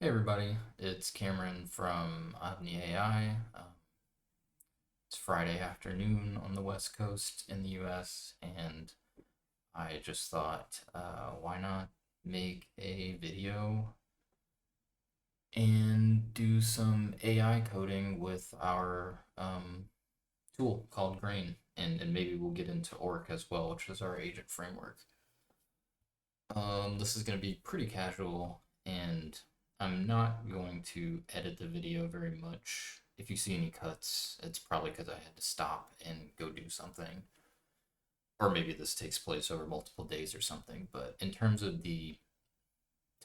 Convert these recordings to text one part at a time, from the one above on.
Hey everybody, it's Cameron from Omni AI. It's Friday afternoon on the West Coast in the US, and I just thought, why not make a video and do some AI coding with our tool called Grain, and maybe we'll get into Orc as well, which is our agent framework. This is going to be pretty casual, and I'm not going to edit the video very much. If you see any cuts, it's probably because I had to stop and go do something. Or maybe this takes place over multiple days or something. But in terms of the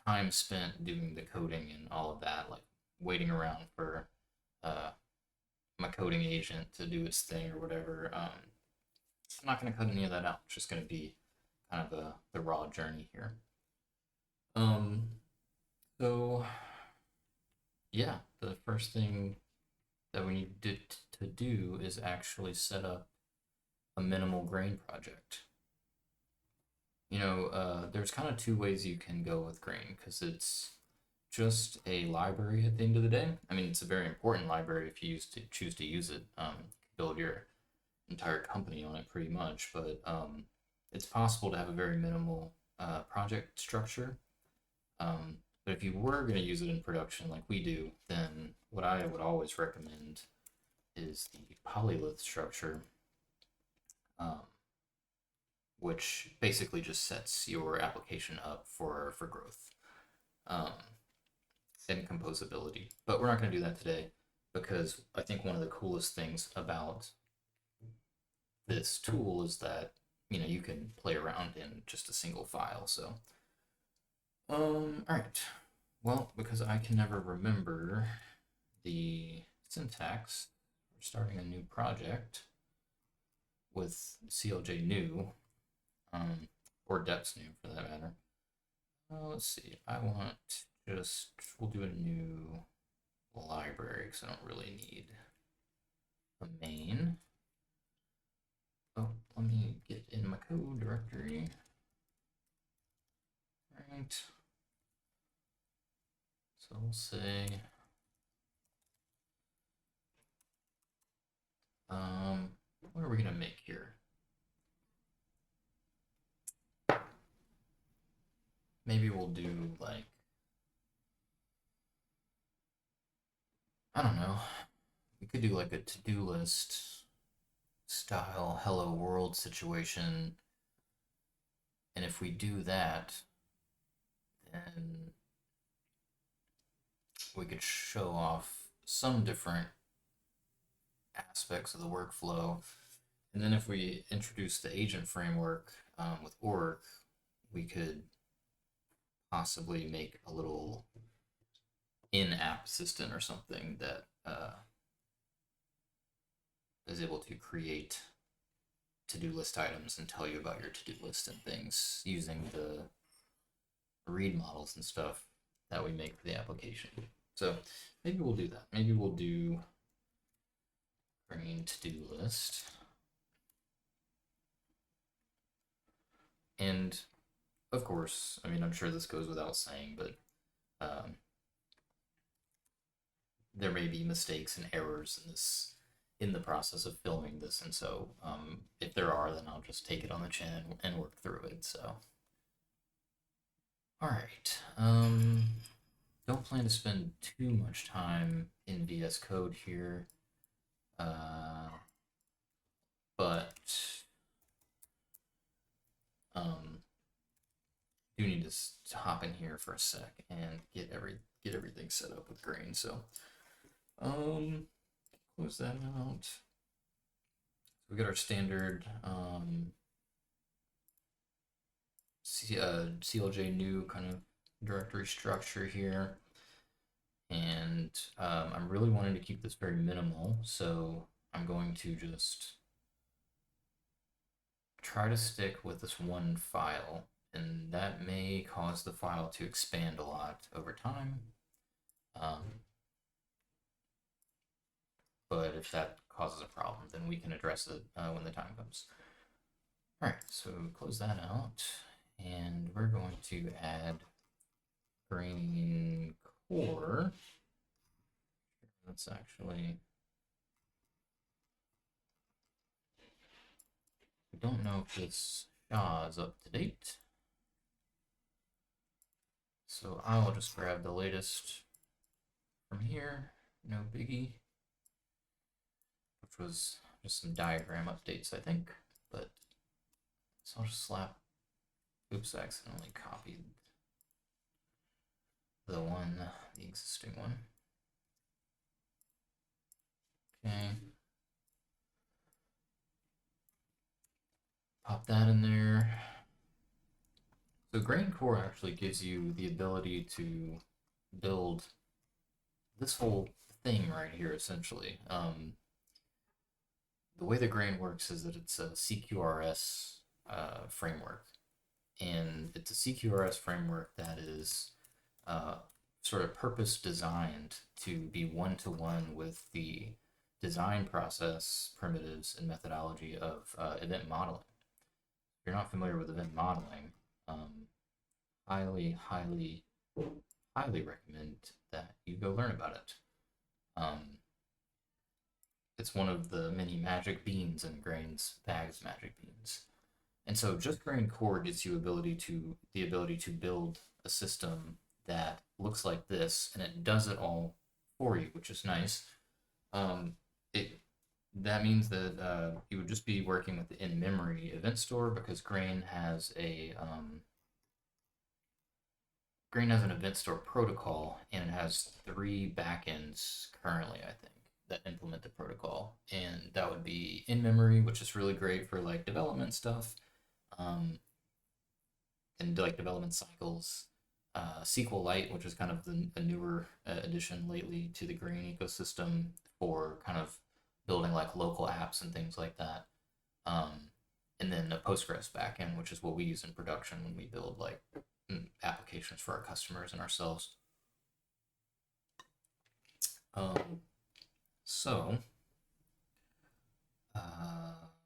time spent doing the coding and all of that, like waiting around for uh, my coding agent to do its thing or whatever, I'm not going to cut any of that out. It's just going to be kind of the raw journey here. Um, So, yeah, the first thing that we need to do is actually set up a minimal grain project. There's kind of two ways you can go with grain because it's just a library at the end of the day. I mean, it's a very important library if you choose to use it. Build your entire company on it pretty much, but it's possible to have a very minimal project structure. But if you were going to use it in production like we do, then what I would always recommend is the polylith structure, um, which basically just sets your application up for growth um, and composability. But we're not going to do that today because I think one of the coolest things about this tool is that you can play around in just a single file. So, all right. Well, because I can never remember the syntax, we're starting a new project with CLJ new, or depths new for that matter. Let's see. I want we'll do a new library because I don't really need a main. Oh, let me get in my code directory. All right. So we'll say, what are we gonna make here? Maybe we'll do like, I don't know. We could do like a to-do list style hello world situation. And if we do that, then we could show off some different aspects of the workflow. And then if we introduce the agent framework with Orc, we could possibly make a little in-app assistant or something that is able to create to-do list items and tell you about your to-do list and things using the read models and stuff that we make for the application. So maybe we'll do that. Maybe we'll do Grain to-do list. And of course, I mean, I'm sure this goes without saying, but there may be mistakes and errors in the process of filming this, and so if there are, then I'll just take it on the chin and work through it. So, all right. Don't plan to spend too much time in VS Code here, but do need to hop in here for a sec and get everything set up with Grain. So, close that out. We got our standard CLJ new kind of directory structure here. And I'm really wanting to keep this very minimal, so I'm going to just try to stick with this one file, and that may cause the file to expand a lot over time. But if that causes a problem, then we can address it when the time comes. All right, so close that out, and we're going to add Grain core, that's actually, I don't know if this SHA is up to date. So I'll just grab the latest from here, no biggie, which was just some diagram updates, I think. But so I'll just slap, oops, I accidentally copied the existing one. Okay. Pop that in there. So Grain Core actually gives you the ability to build this whole thing right here, essentially. The way the Grain works is that it's a CQRS framework, and it's a CQRS framework that is uh, sort of purpose designed to be one-to-one with the design process, primitives, and methodology of event modeling. If you're not familiar with event modeling, highly, highly, highly recommend that you go learn about it. It's one of the many magic beans in Grain's Bag's magic beans. And so just Grain Core gives you the ability to build a system that looks like this, and it does it all for you, which is nice. It that means that you would just be working with the in-memory event store because Grain has an event store protocol, and it has 3 backends currently, I think, that implement the protocol. And that would be in-memory, which is really great for like development stuff, um, and like development cycles. SQLite, which is kind of a newer addition lately to the Grain ecosystem for kind of building like local apps and things like that. Um, and then a Postgres backend, which is what we use in production when we build like applications for our customers and ourselves. Um, so, what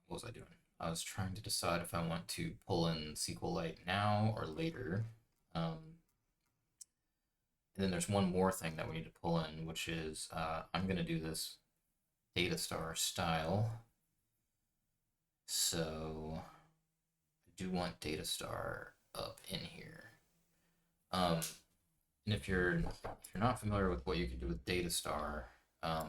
was I doing? I was trying to decide if I want to pull in SQLite now or later. And then there's one more thing that we need to pull in, which is I'm going to do this Datastar style. So I do want Datastar up in here. And if you're not familiar with what you can do with Datastar, I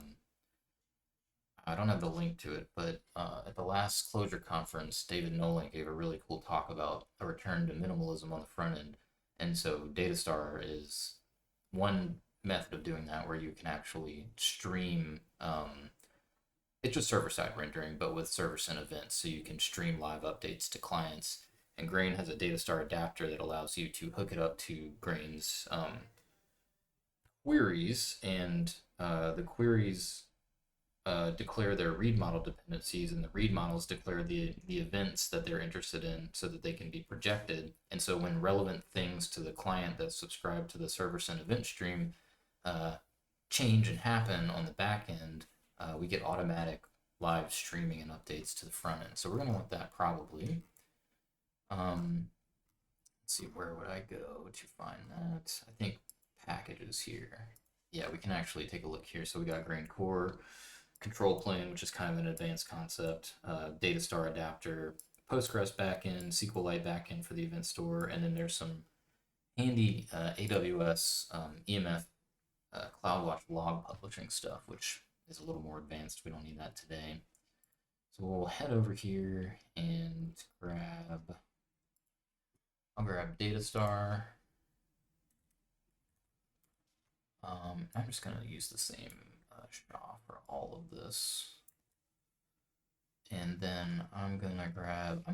don't have the link to it, but at the last Clojure conference, David Nolan gave a really cool talk about a return to minimalism on the front end. And so Datastar is one method of doing that where you can actually stream. It's just server-side rendering, but with server-sent events, so you can stream live updates to clients. And Grain has a Datastar adapter that allows you to hook it up to Grain's queries, and the queries declare their read model dependencies, and the read models declare the events that they're interested in so that they can be projected. And so when relevant things to the client that's subscribed to the server sent event stream change and happen on the back end, we get automatic live streaming and updates to the front end. So we're going to want that probably. Let's see, where would I go to find that? I think packages here. Yeah, we can actually take a look here. So we got Grain Core, control plane, which is kind of an advanced concept, Datastar adapter, Postgres backend, SQLite backend for the event store, and then there's some handy AWS EMF CloudWatch log publishing stuff, which is a little more advanced. We don't need that today. So we'll head over here and I'll grab Datastar. I'm just going to use the same SHA for all of this. And then I'm gonna grab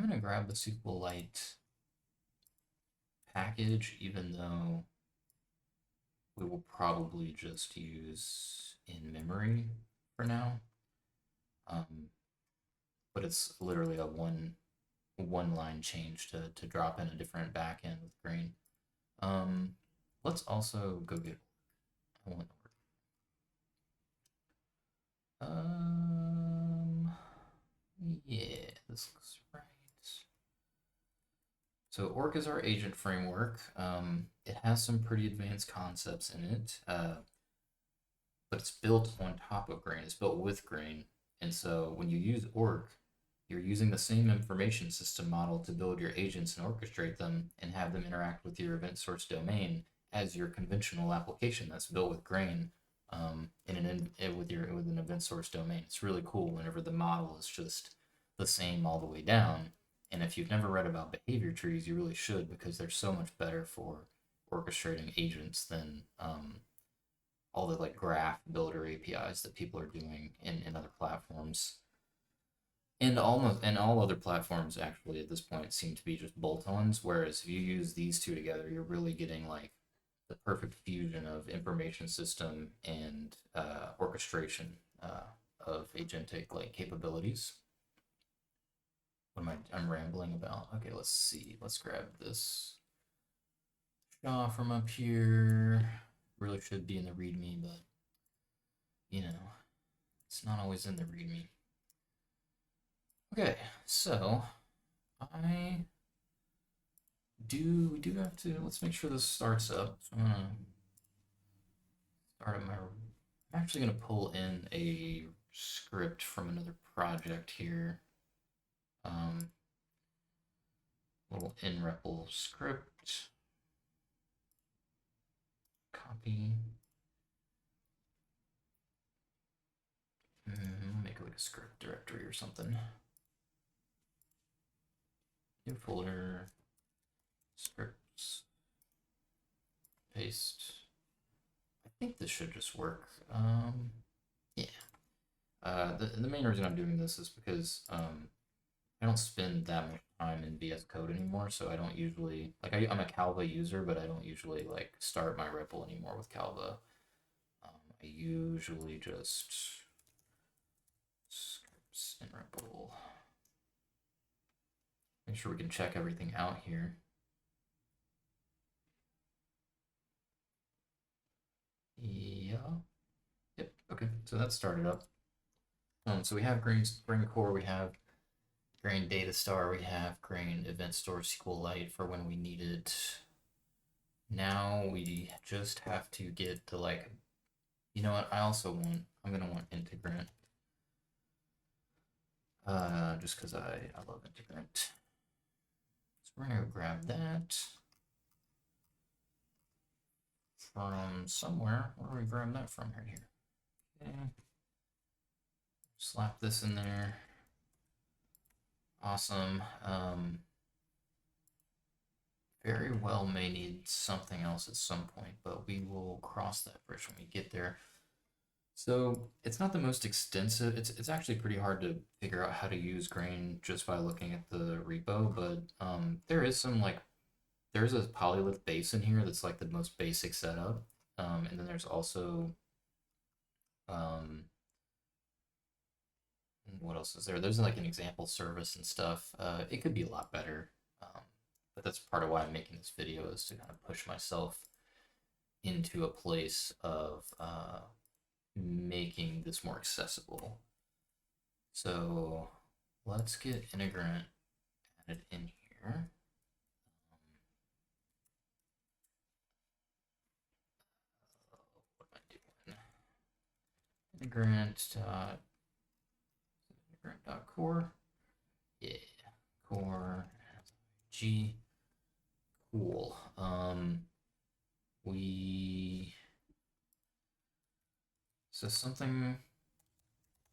the SQLite package, even though we will probably just use in memory for now. But it's literally a one line change to drop in a different backend with Grain. Let's also go get I want yeah, this looks right. So Orc is our agent framework. It has some pretty advanced concepts in it, but it's built on top of Grain. It's built with Grain, and so when you use Orc, you're using the same information system model to build your agents and orchestrate them and have them interact with your event source domain as your conventional application that's built with Grain, with an event source domain. It's really cool whenever the model is just the same all the way down. And if you've never read about behavior trees, you really should, because they're so much better for orchestrating agents than all the like graph builder APIs that people are doing in other platforms. And all other platforms actually at this point seem to be just bolt-ons. Whereas if you use these two together, you're really getting like the perfect fusion of information system and orchestration of agentic like capabilities. What am I'm rambling about? Okay, let's see. Let's grab this SHA from up here. Really should be in the README, but you know, it's not always in the README. Okay, so I we do have to, let's make sure this starts up. So I'm gonna start up I'm actually gonna pull in a script from another project here. Little nREPL script. Copy. Make it like a script directory or something. New folder, scripts, paste. I think this should just work. Yeah. The main reason I'm doing this is because I don't spend that much time in VS Code anymore, so I don't usually like I'm a Calva user, but I don't usually like start my REPL anymore with Calva. I usually just scripts in REPL. Make sure we can check everything out here. Yeah. Yep. Okay. So that started up. So we have Grain Core, we have Grain Data Star, we have Grain Event Store SQLite for when we need it. Now we just have to get to like, you know what? I'm gonna want Integrant. Just because I love Integrant. So we're gonna grab that from somewhere. Where do we grab that from right here? Okay. Slap this in there. Awesome. Very well may need something else at some point, but we will cross that bridge when we get there. So it's not the most extensive. It's actually pretty hard to figure out how to use Grain just by looking at the repo, but there is some like there's a polylith base in here that's like the most basic setup, and then there's also what else is there? There's like an example service and stuff. It could be a lot better, but that's part of why I'm making this video, is to kind of push myself into a place of making this more accessible. So let's get Integrant added in here. What am I doing? Integrant.core. Yeah, core G. Cool. So something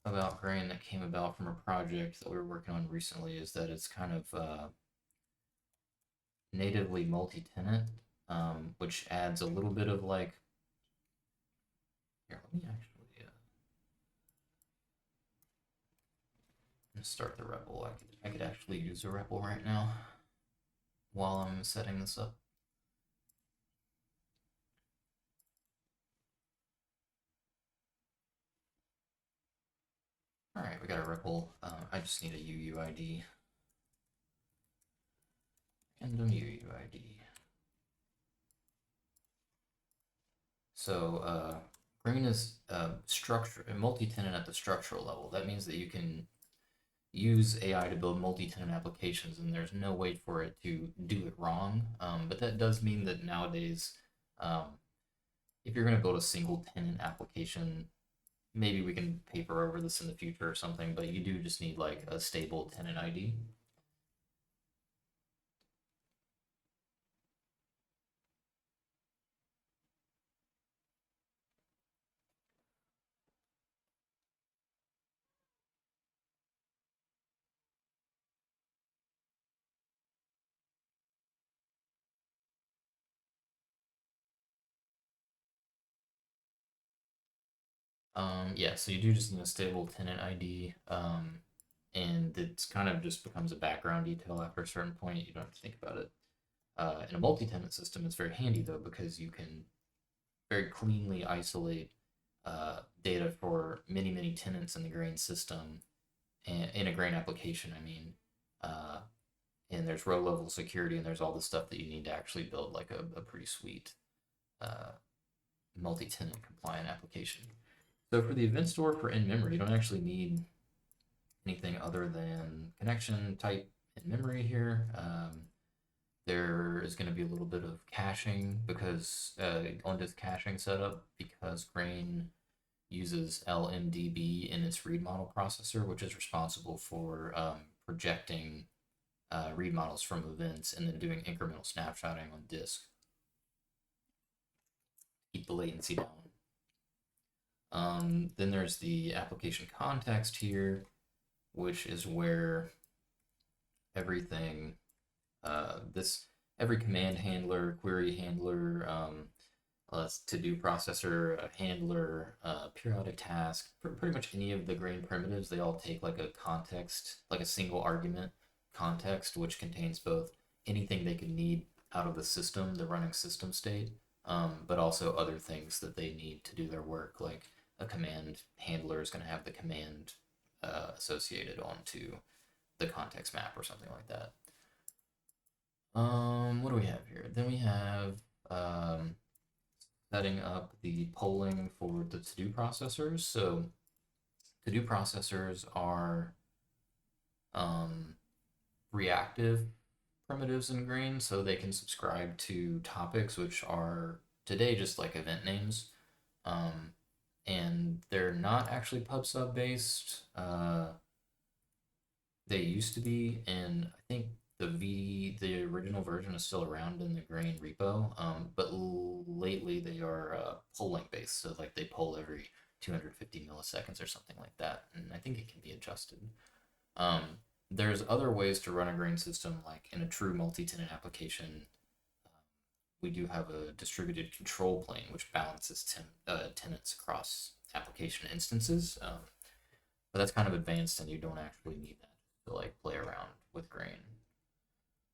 about Grain that came about from a project that we were working on recently is that it's kind of natively multi-tenant, which adds a little bit of like. Here, let me actually start the REPL. I could actually use a REPL right now while I'm setting this up. All right, we got a REPL. I just need a UUID. Random UUID. So Grain is structure multi-tenant at the structural level. That means that you can use AI to build multi-tenant applications, and there's no way for it to do it wrong. But that does mean that nowadays, um, if you're going to build a single tenant application, maybe we can paper over this in the future or something, but you do just need like a stable tenant ID. Yeah, so you do just need a stable tenant ID, and it's kind of just becomes a background detail after a certain point. You don't have to think about it. In a multi-tenant system, it's very handy though because you can very cleanly isolate data for many, many tenants in the grain system and in a grain application. I mean, uh, and there's row level security and there's all the stuff that you need to actually build like a pretty sweet uh, multi-tenant compliant application. So for the event store for in memory, you don't actually need anything other than connection type in memory here. There is going to be a little bit of caching because on this caching setup because Grain uses LMDB in its read model processor, which is responsible for projecting read models from events and then doing incremental snapshotting on disk. Keep the latency down. Then there's the application context here, which is where everything, this every command handler, query handler, to do processor, handler, periodic task, pretty much any of the grain primitives, they all take like a context, like a single argument context, which contains both anything they could need out of the system, the running system state, but also other things that they need to do their work. Like a command handler is going to have the command associated onto the context map or something like that. What do we have here? Then we have setting up the polling for the to-do processors. So to-do processors are um, reactive primitives in Grain, so they can subscribe to topics, which are today just like event names. Um, and they're not actually PubSub based. They used to be, and I think the original version is still around in the Grain repo. But lately they are polling based, so like they poll every 250 milliseconds or something like that, and I think it can be adjusted. Um, there's other ways to run a Grain system, like in a true multi-tenant application. We do have a distributed control plane which balances tenants across application instances. But that's kind of advanced, and you don't actually need that to like play around with Grain.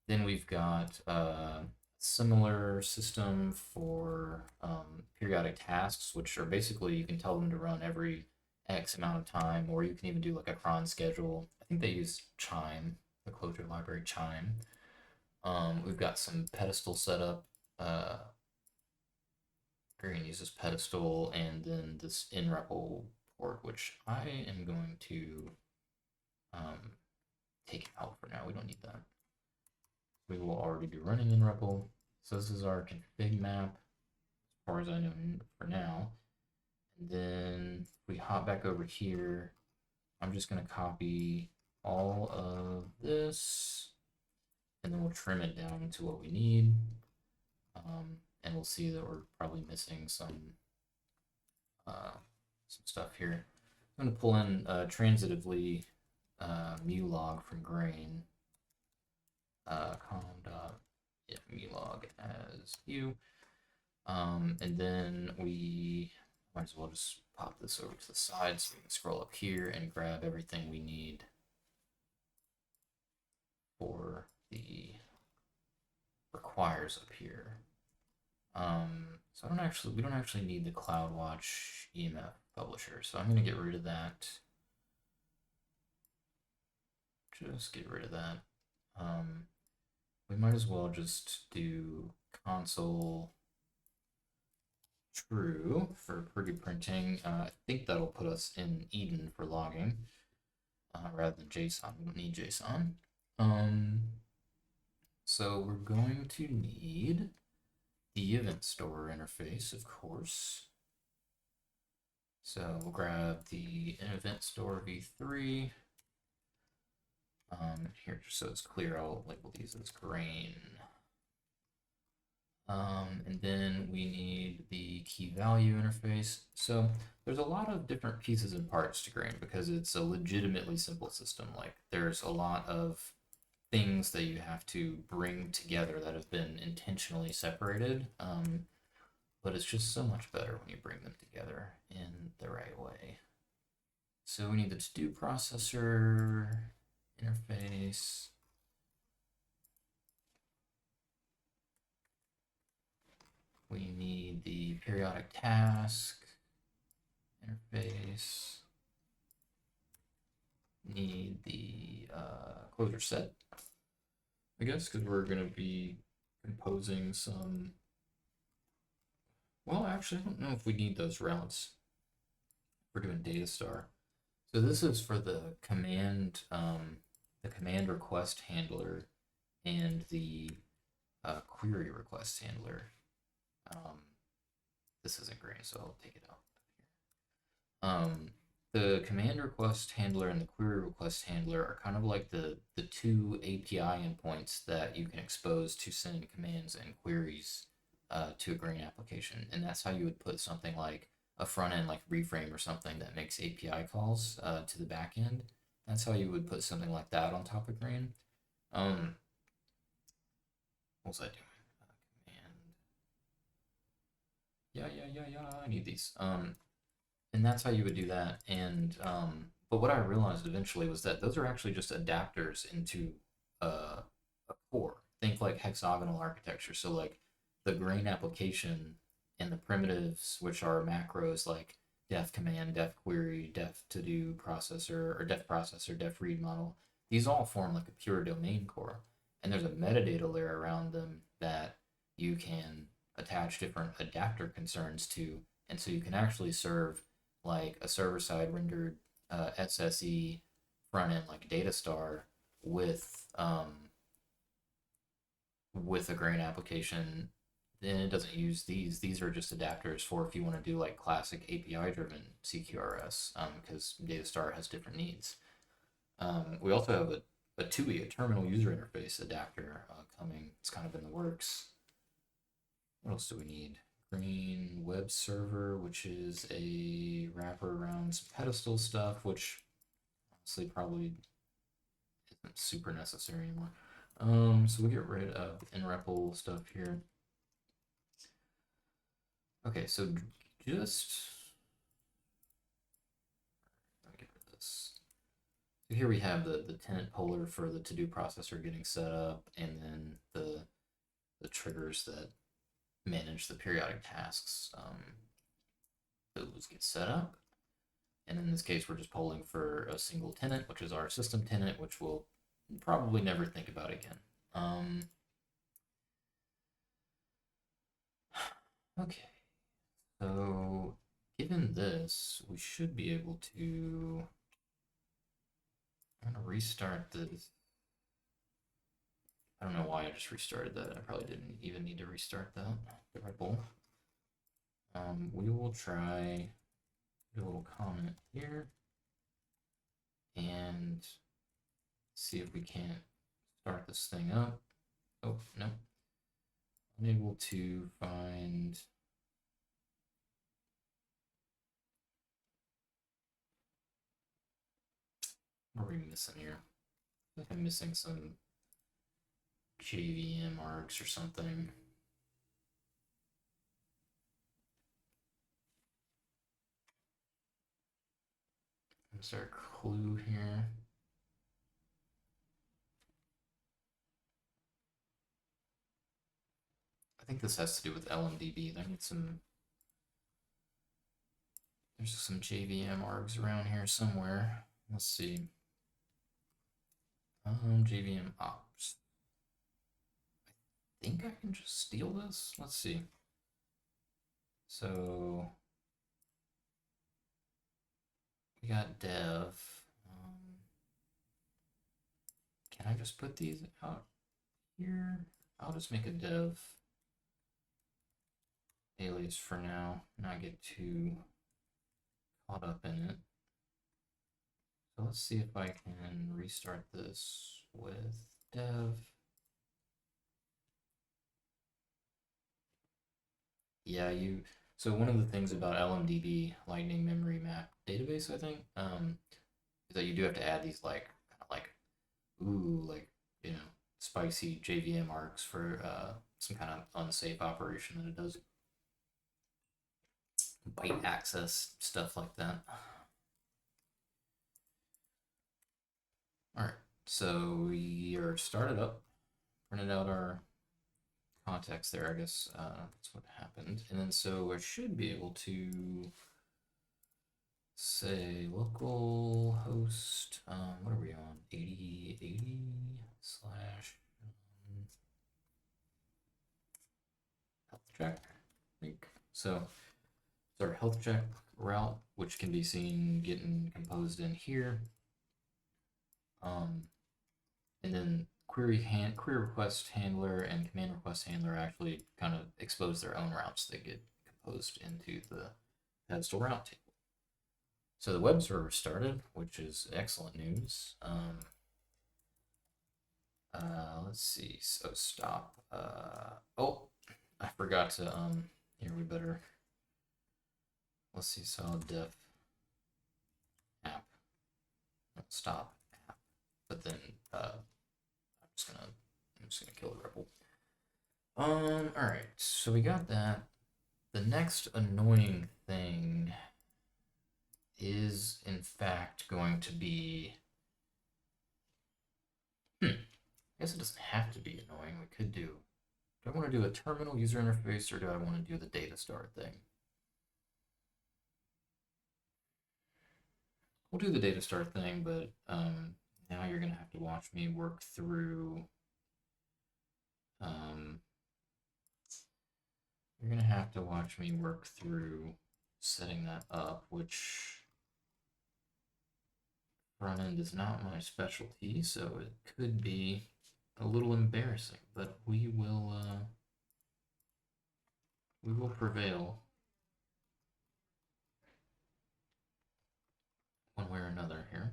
Then we've got a similar system for periodic tasks, which are basically you can tell them to run every X amount of time, or you can even do like a cron schedule. I think they use Chime, the Clojure library Chime. We've got some pedestal setup. Grain uses pedestal, and then this in-REPL port, which I am going to take out for now. We don't need that. We will already be running in REPL. So this is our config map, as far as I know for now. And then if we hop back over here, I'm just going to copy all of this, and then we'll trim it down to what we need. And we'll see that we're probably missing some stuff here. I'm going to pull in transitively mu log from Grain. Com dot mu log as u. And then we might as well just pop this over to the side so we can scroll up here and grab everything we need for the requires up here. So we don't actually need the CloudWatch EMF publisher, so I'm going to get rid of that. Just get rid of that. We might as well just do console true for pretty printing. I think that'll put us in Eden for logging. rather than JSON. We don't need JSON. Um, so we're going to need the event store interface, of course. So we'll grab the event store v3. Here, just so it's clear, I'll label these as grain. And then we need the key value interface. So there's a lot of different pieces and parts to grain because it's a legitimately simple system. Like there's a lot of things that you have to bring together that have been intentionally separated. But it's just so much better when you bring them together in the right way. So we need the to-do processor interface. We need the periodic task interface. Need the closure set, I guess, because we're going to be composing some. Well, actually, I don't know if we need those routes. We're doing data star. So this is for the command request handler and the query request handler. This isn't great, so I'll take it out. The command request handler and the query request handler are kind of like the two API endpoints that you can expose to send commands and queries to a Grain application. And that's how you would put something like a front end like Reframe or something that makes API calls to the back end. That's how you would put something like that on top of Grain. What was I doing? Command. Yeah. I need these. And that's how you would do that. And but what I realized eventually was that those are actually just adapters into a core. Think like hexagonal architecture. So like the Grain application and the primitives, which are macros like def command, def query, def to do processor, or def processor, def read model. These all form like a pure domain core. And there's a metadata layer around them that you can attach different adapter concerns to. And so you can actually serve like a server side rendered SSE front end like Datastar with a Grain application. Then it doesn't use these. These are just adapters for if you want to do like classic API driven CQRS because Datastar has different needs. We also have a TUI, a terminal user interface adapter coming. It's kind of in the works. What else do we need? Grain web server, which is a wrapper around some pedestal stuff, which honestly probably isn't super necessary anymore. So we'll get rid of nREPL stuff here. Okay, so just let me get rid of this. So here we have the tenant poller for the to-do processor getting set up, and then the triggers that manage the periodic tasks. Those get set up. And in this case, we're just polling for a single tenant, which is our system tenant, which we'll probably never think about again. Okay, so given this, we should be able to. I'm gonna restart this. I don't know why I just restarted that. I probably didn't even need to restart that. The Red Bull. We will try a little comment here and see if we can't start this thing up. Oh, no. Unable to find. What are we missing here? I think I'm missing some JVM args or something. Is there a clue here? I think this has to do with LMDB. I need some. There's some JVM args around here somewhere. Let's see. JVM ops. I think I can just steal this. Let's see. So we got dev. Can I just put these out here? I'll just make a dev alias for now, not get too caught up in it. So let's see if I can restart this with dev. Yeah, so one of the things about LMDB, Lightning Memory Map Database, I think, is that you do have to add these like kind of like like spicy JVM arcs for some kind of unsafe operation that it does. Byte access, stuff like that. All right, so we are started up, printed out our context there, I guess that's what happened. And then so I should be able to say local host, what are we on? 8080 slash health check, I think. So it's our health check route, which can be seen getting composed in here. And then query request handler and command request handler actually kind of expose their own routes that get composed into the pedestal route table. So the web server started, which is excellent news. Let's see. So stop. Oh, I forgot to here we better. Let's see. So def app. Stop app. But then I'm just gonna kill the rebel. All right. So we got that. The next annoying thing is in fact going to be. I guess it doesn't have to be annoying. We could do. Do I want to do a terminal user interface or do I want to do the data start thing? We'll do the data start thing, but now you're gonna have to watch me work through. You're gonna have to watch me work through setting that up, which front end is not my specialty, so it could be a little embarrassing, but we will prevail one way or another here.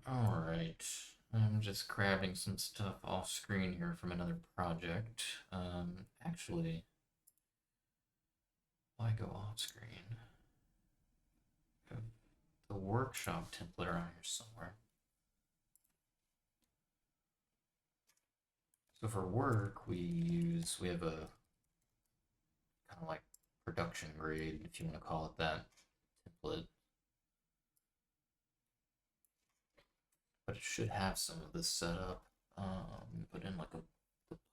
All right. I'm just grabbing some stuff off screen here from another project. Actually, why go off screen? The workshop template around here somewhere. So for work, we have a kind of like production grade, if you want to call it that, template. But it should have some of this set up. Put in like the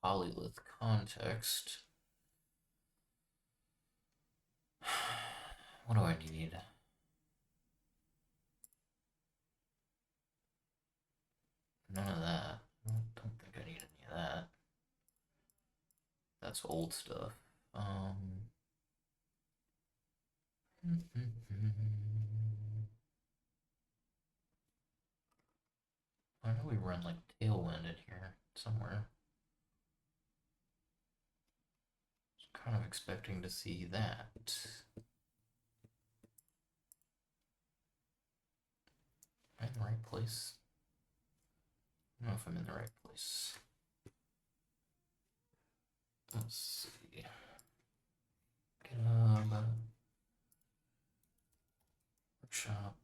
polylith context. What do I need? None of that. I don't think I need any of that. That's old stuff. I know we run like Tailwind in here somewhere. Kind of expecting to see that. Am I in the right place? I don't know if I'm in the right place. Let's see. Workshop.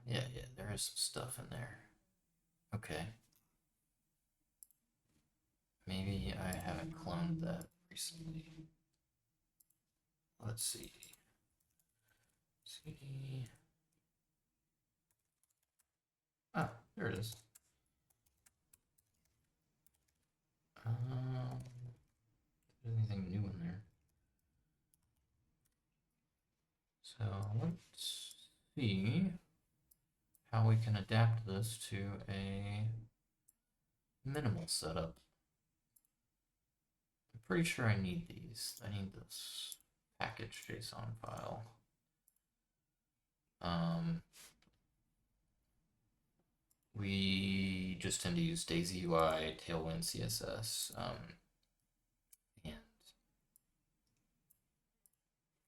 Yeah, there is some stuff in there. Okay. Maybe I haven't cloned that recently. Let's see. CD. Ah, there it is. Anything new in there? So let's see how we can adapt this to a minimal setup. I'm pretty sure I need these. I need this package JSON file. We just tend to use Daisy UI, Tailwind CSS, and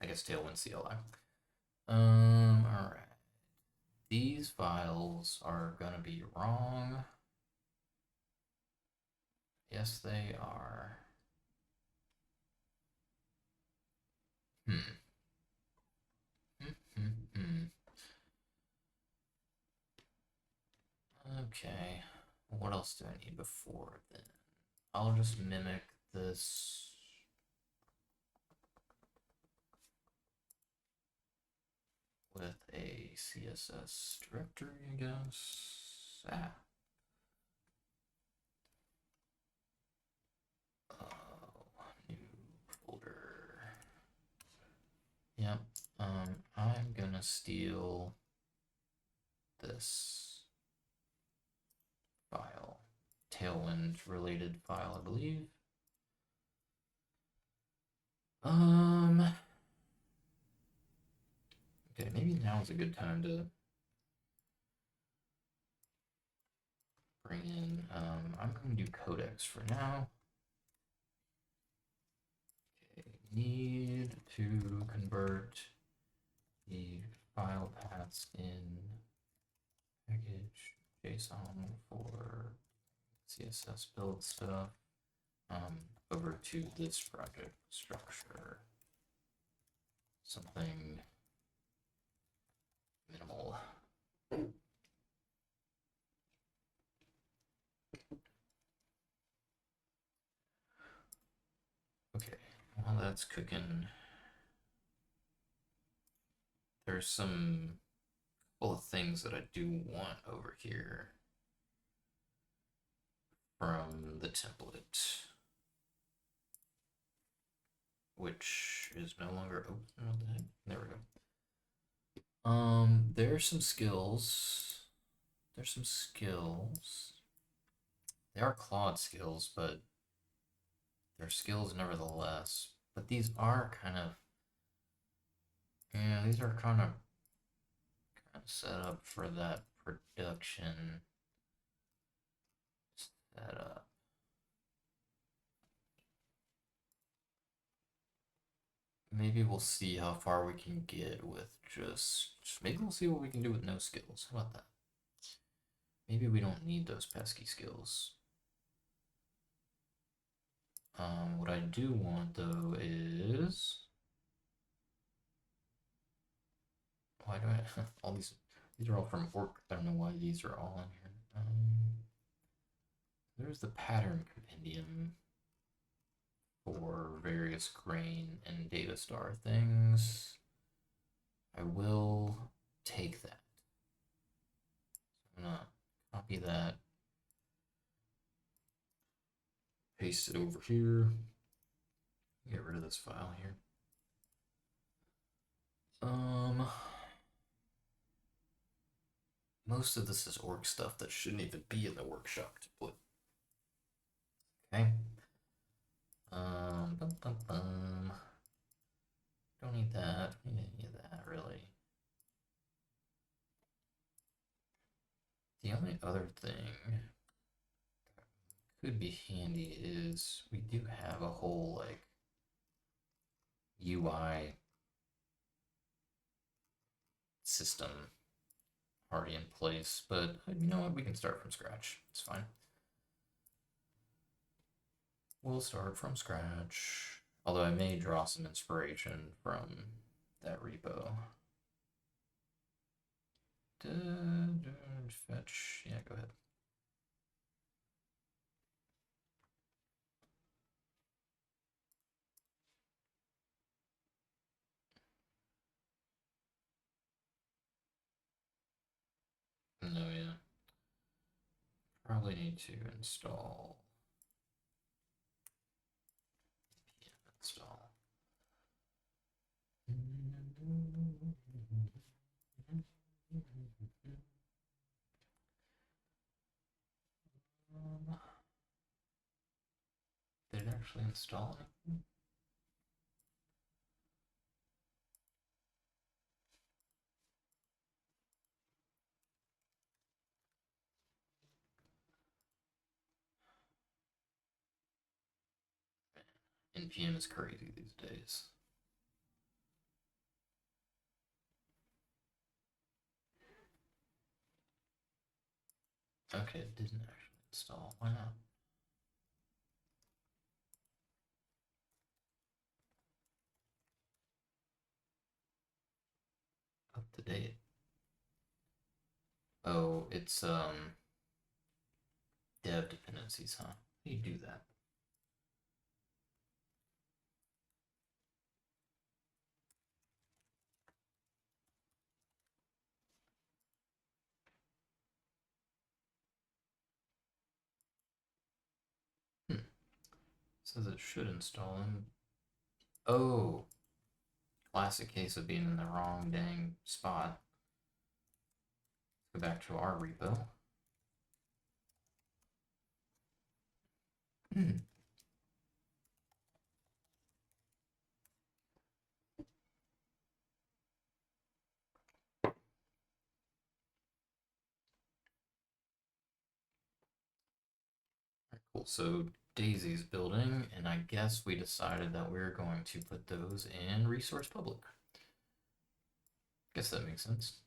I guess Tailwind CLI. All right. These files are gonna be wrong. Yes, they are. Okay. What else do I need before then? I'll just mimic this. With a CSS directory, I guess. New folder. Yep. I'm gonna steal this file, Tailwind related file, I believe. Okay, maybe now is a good time to bring in, I'm going to do codecs for now. Okay, need to convert the file paths in package JSON for CSS build stuff over to this project structure. Something minimal. Okay, while that's cooking, there's some couple of things that I do want over here from the template, which is no longer open. There we go. There's some skills. There's some skills. They are Claude skills, but they're skills nevertheless. But these are kind of, yeah, these are kind of set up for that production setup. Maybe we'll see how far we can get with just maybe we'll see what we can do with no skills. How about that? Maybe we don't need those pesky skills. What I do want though is why do I all these are all from orc. I don't know why these are all in here. There's the pattern compendium for various grain and data star things. I will take that. I'm gonna copy that, paste it over here, get rid of this file here. Most of this is org stuff that shouldn't even be in the workshop template. Okay. Don't need that. Don't need any of that really. The only other thing could be handy is we do have a whole like UI system already in place, but you know what? We can start from scratch. It's fine. We'll start from scratch. Although I may draw some inspiration from that repo. Fetch. Yeah, go ahead. No, yeah. Probably need to install. Install. Did it actually install anything? NPM is crazy these days. Okay, it didn't actually install. Why not? Up to date. Oh, it's dev dependencies, huh? How do you do that? Hmm. Says it should install them. Oh, classic case of being in the wrong dang spot. Go back to our repo. Hmm. Cool. So Daisy's building, and I guess we decided that we're going to put those in resource public. Guess that makes sense.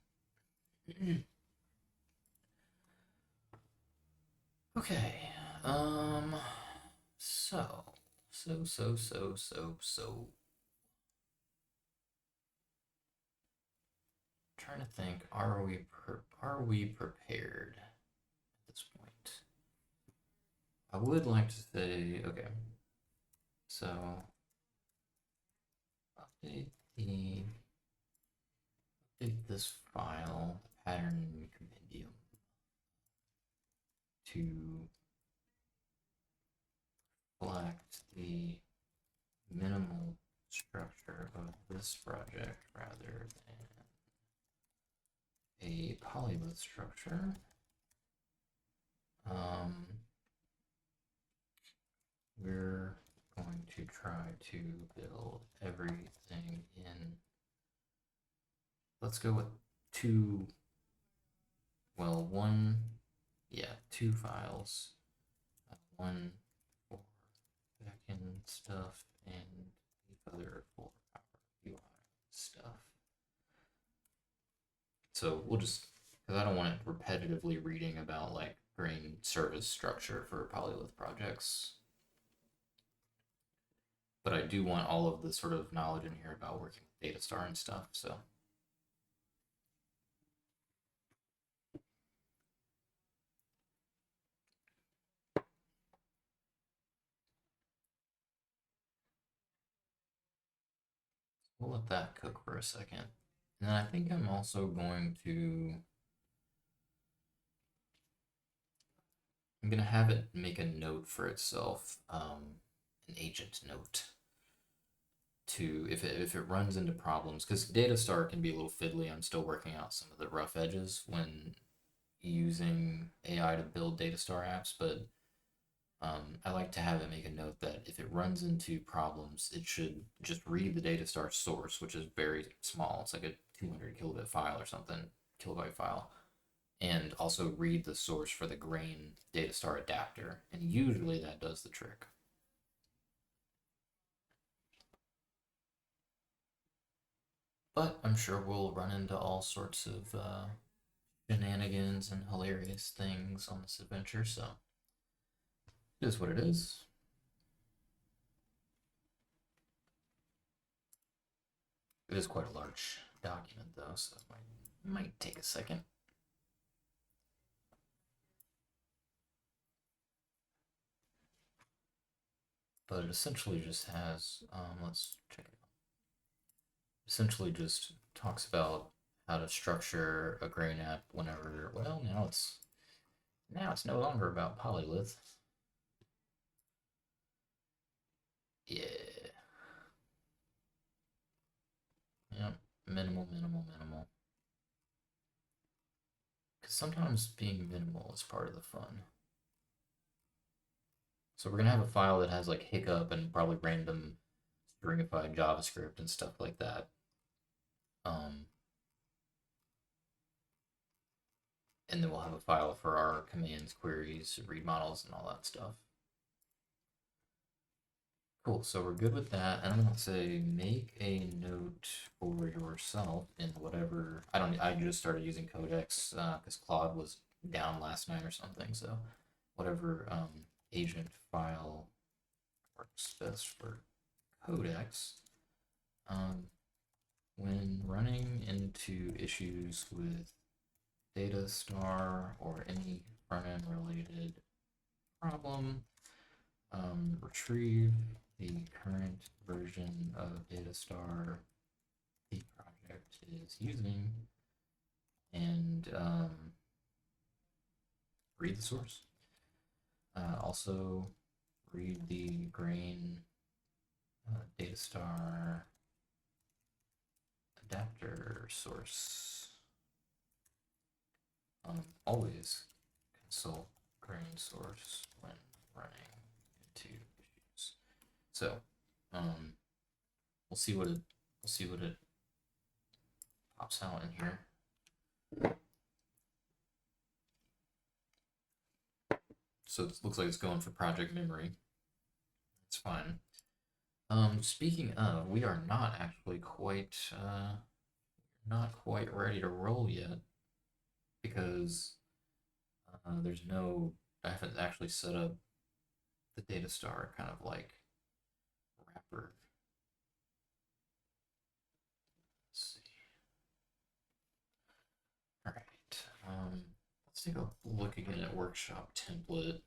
Okay. So. Trying to think. Are we prepared at this point? I would like to say okay. So update the update this file, the pattern compendium, to reflect the minimal structure of this project rather than a polylith structure. We're going to try to build everything in. Let's go with two. Well, one, yeah, two files. One for backend stuff and the other for our UI stuff. So we'll just, because I don't want it repetitively reading about like grain service structure for polylith projects. But I do want all of the sort of knowledge in here about working with Datastar and stuff. So we'll let that cook for a second. And then I think I'm also going to I'm gonna have it make a note for itself, an agent note to if it runs into problems, because Datastar can be a little fiddly. I'm still working out some of the rough edges when using AI to build Datastar apps, but I like to have it make a note that if it runs into problems, it should just read the Datastar source, which is very small. It's like a 200 kilobit file or something, kilobyte file, and also read the source for the grain Datastar adapter. And usually that does the trick. But I'm sure we'll run into all sorts of shenanigans and hilarious things on this adventure, so it is what it is. It is quite a large document, though, so it might take a second. But it essentially just has, let's check it out. Essentially just talks about how to structure a grain app whenever, well, now it's no longer about polylith. Yeah. Yep. Minimal. Because sometimes being minimal is part of the fun. So So we're gonna have a file that has like hiccup and probably random stringified JavaScript and stuff like that. And then we'll have a file for our commands, queries, read models, and all that stuff. Cool, so we're good with that. And I'm gonna say make a note for yourself in whatever, I just started using Codex because Claude was down last night or something. So whatever agent file works best for Codex. When running into issues with Datastar or any front-end related problem, retrieve the current version of Datastar the project is using and read the source. Also, read the grain Datastar adapter source. Always consult grain source when running into issues. So, we'll see what it pops out in here. So it looks like it's going for project memory. It's fine. Speaking of, we are not actually quite ready to roll yet because there's no, I haven't actually set up the Datastar kind of like wrapper. Let's see. All right. Let's take a look again at workshop template.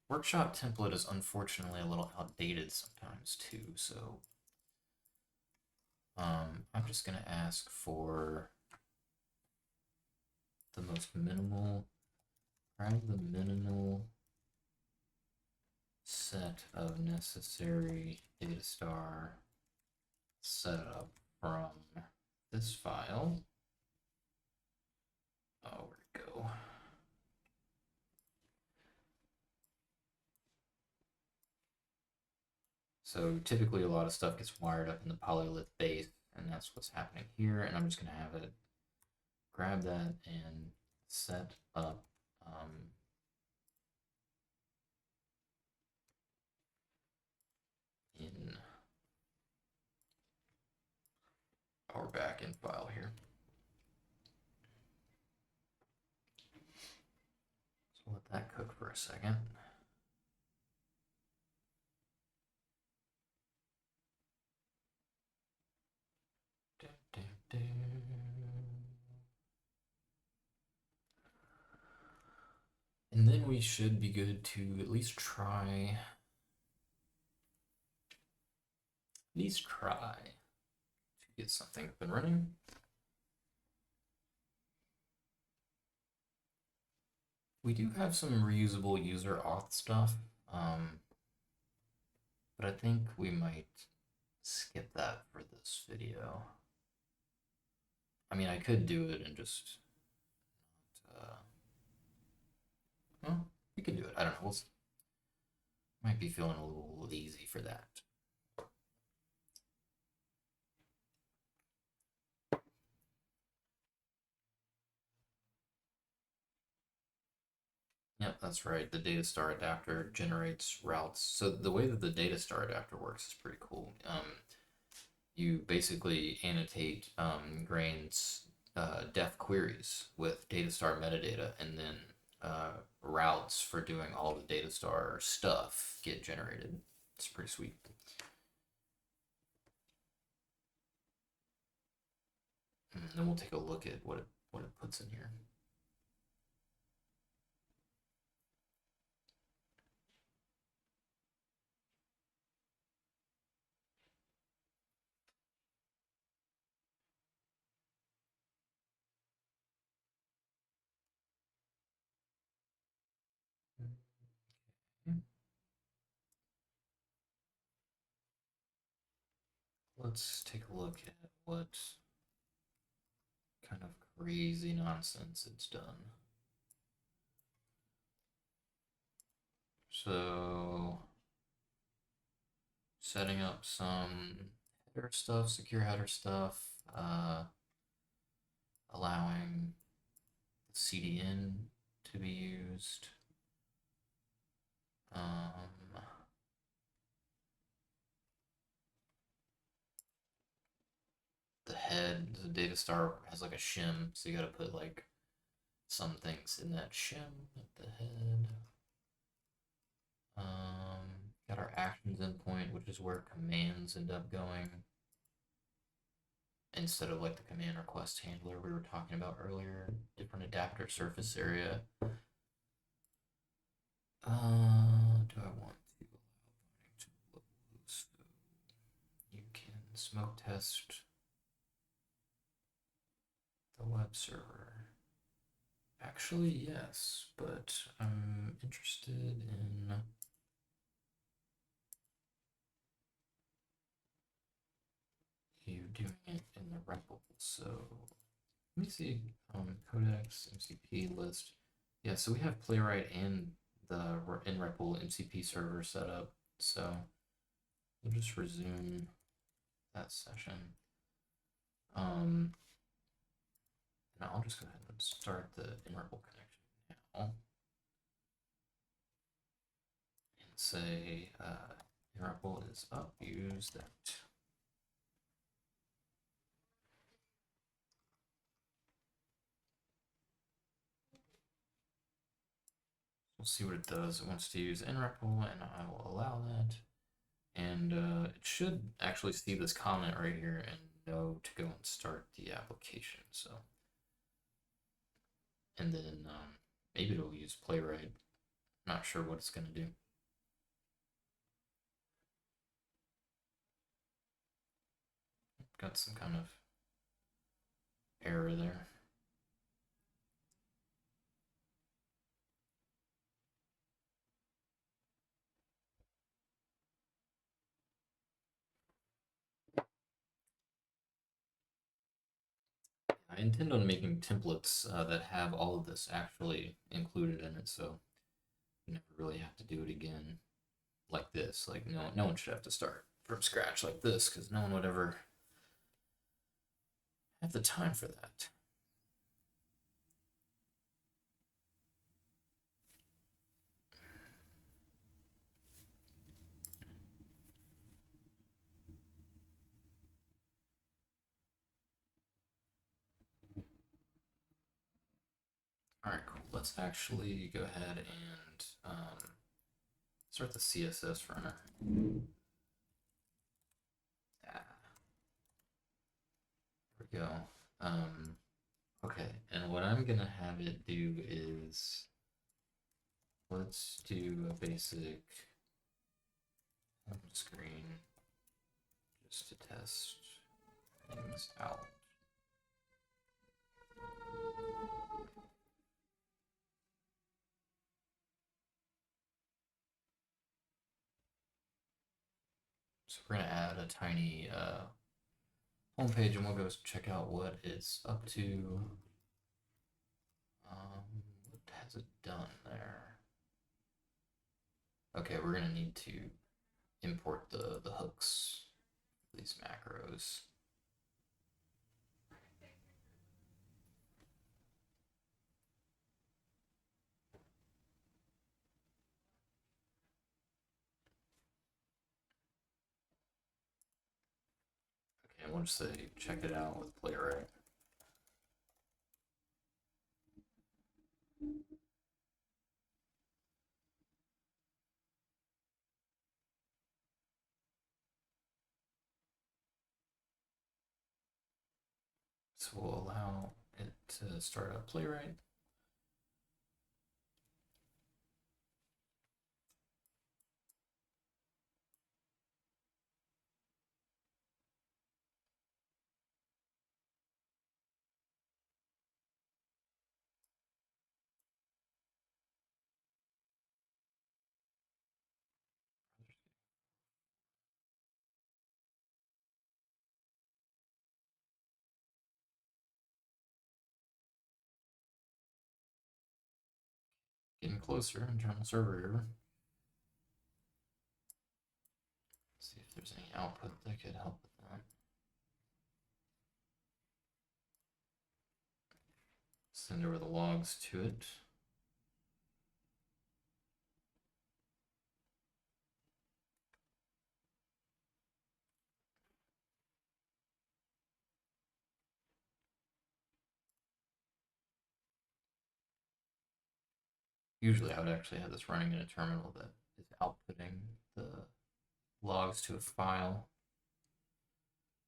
Workshop template is unfortunately a little outdated sometimes too, so I'm just gonna ask for the most minimal, grab the minimal set of necessary Datastar setup from this file. Oh, where'd it go? So typically a lot of stuff gets wired up in the polylith base, and that's what's happening here. And I'm just gonna have it grab that and set up in our backend file here. So let that cook for a second. And then we should be good to at least try to get something up and running. We do have some reusable user auth stuff, but I think we might skip that for this video. I mean, I could do it and just, well, we can do it. I don't know. Might be feeling a little lazy for that. Yep, that's right. The Datastar adapter generates routes. So the way that the Datastar adapter works is pretty cool. You basically annotate Grain's def queries with Datastar metadata, and then routes for doing all the Datastar stuff get generated. It's pretty sweet. And then we'll take a look at what it puts in here. Let's take a look at what kind of crazy nonsense it's done. So setting up some header stuff, secure header stuff, allowing CDN to be used. The head, the data star has like a shim, so you gotta put like some things in that shim at the head. Got our actions endpoint, which is where commands end up going instead of like the command request handler we were talking about earlier. Different adapter surface area. Do I want to allow to load? So you can smoke test the web server. Actually, yes, but I'm interested in you doing it in the REPL. So let me see. Codex MCP list. Yeah, so we have Playwright and the in REPL MCP server set up. So we'll just resume that session. And I'll just go ahead and start the in REPL connection now. And say in REPL is up, use that. We'll see what it does. It wants to use nREPL, and I will allow that. And it should actually see this comment right here and know to go and start the application. So, and then maybe it'll use Playwright. Not sure what it's going to do. Got some kind of error there. I intend on making templates that have all of this actually included in it, so you never really have to do it again like this. Like no one should have to start from scratch like this because no one would ever have the time for that. All right, cool. Let's actually go ahead and start the CSS runner. There we go. Okay, and what I'm gonna have it do is let's do a basic home screen just to test things out. So we're gonna add a tiny homepage, and we'll go check out what it's up to. What has it done there? Okay, we're gonna need to import the hooks, these macros. Okay, we'll just say check it out with Playwright. So we'll allow it to start up Playwright. Getting closer, internal server error. if there's any output that could help with that. Send over the logs to it. Usually I would actually have this running in a terminal that is outputting the logs to a file.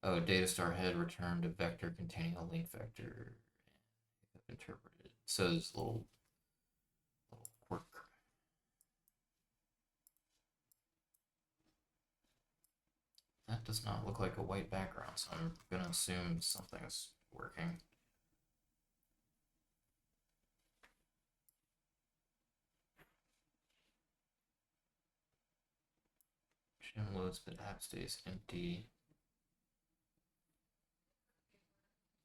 Oh, datastar head returned a vector containing a link vector. Interpreted. So there's a little quirk. That does not look like a white background, so I'm gonna assume something's working. Gem loads, but app stays empty.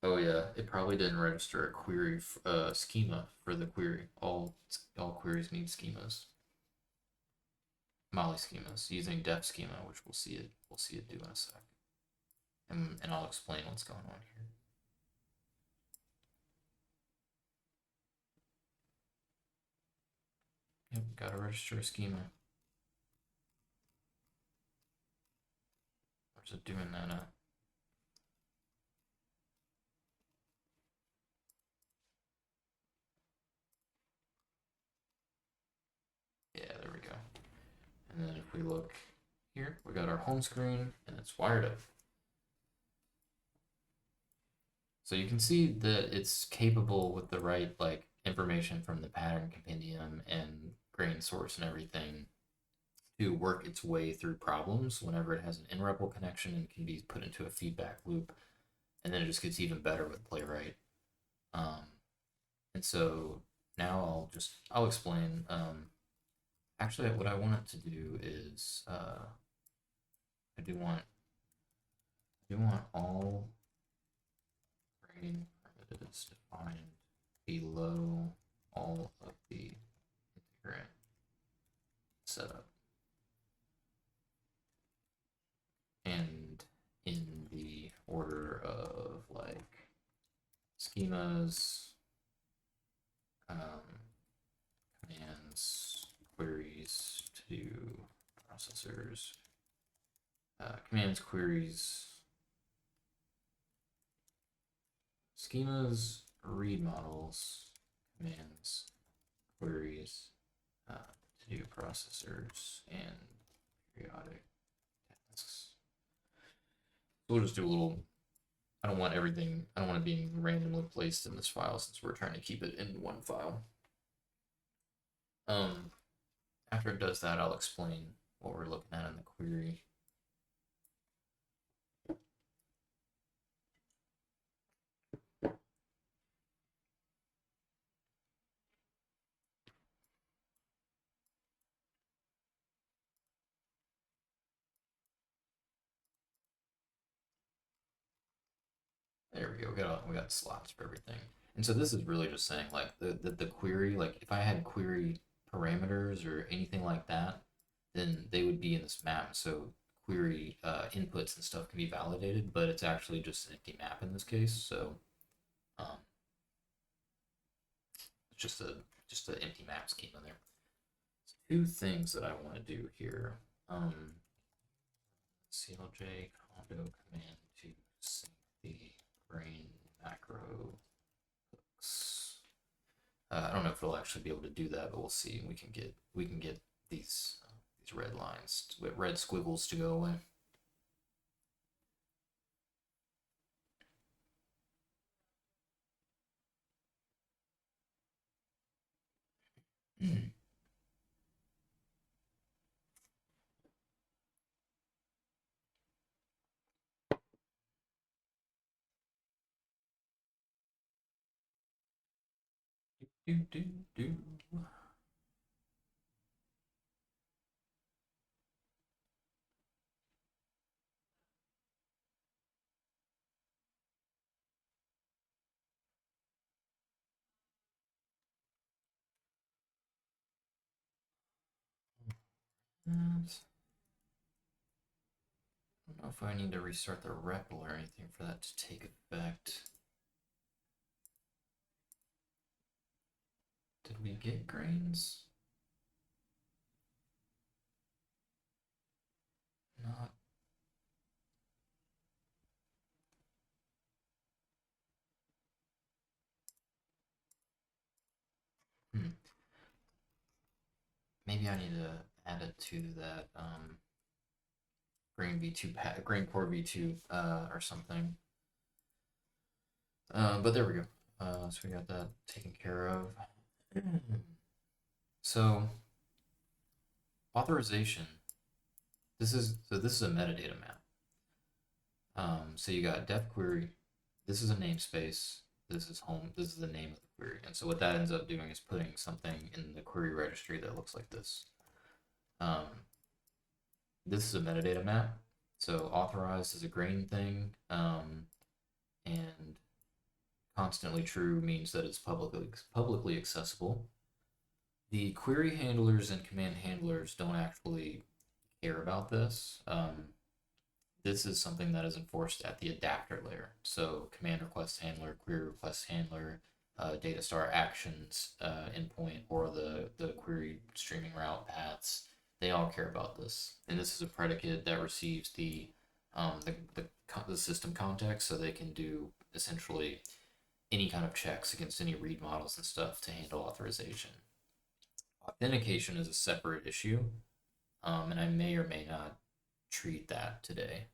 Oh yeah, it probably didn't register a query schema for the query. All queries need schemas. Molly schemas using def schema, which we'll see it do in a sec. And I'll explain what's going on here. Yep, gotta register a schema. Where's it doing that at? Yeah, there we go. And then if we look here, we got our home screen and it's wired up. So you can see that it's capable with the right like information from the pattern compendium and grain source and everything to work its way through problems whenever it has an in-REPL connection and can be put into a feedback loop. And then it just gets even better with Playwright. And so now I'll explain. Actually, what I want it to do is I do want all grain primitives defined below all of the integrant setup. And in the order of like schemas, commands, queries to processors, commands, queries, schemas, read models, commands, queries to processors, and periodic tasks. So we'll just do a little. I don't want it being randomly placed in this file since we're trying to keep it in one file. After it does that, I'll explain what we're looking at in the query. There we go. We got slots for everything. And so this is really just saying like the query, like if I had query parameters or anything like that, then they would be in this map. So query inputs and stuff can be validated, but it's actually just an empty map in this case. So it's just an empty map schema there. So two things that I want to do here. CLJ condo command to sync the grain macro hooks. I don't know if it'll actually be able to do that, but we'll see. We can get these red lines, red squiggles to go away. do do do. don't know if I need to restart the REPL or anything for that to take effect. Did we get grains? Not. Hmm. Maybe I need to add it to that grain V2 grain core V2 or something. But there we go. So we got that taken care of. So authorization. This is a metadata map. So you got def query. This is a namespace. This is home. This is the name of the query. And so what that ends up doing is putting something in the query registry that looks like this. This is a metadata map. So authorized is a grain thing, and constantly true means that it's publicly accessible. The query handlers and command handlers don't actually care about this. This is something that is enforced at the adapter layer. So command request handler, query request handler, data star actions endpoint, or the query streaming route paths, they all care about this. And this is a predicate that receives the system context, so they can do essentially any kind of checks against any read models and stuff to handle authorization. Authentication is a separate issue, and I may or may not treat that today.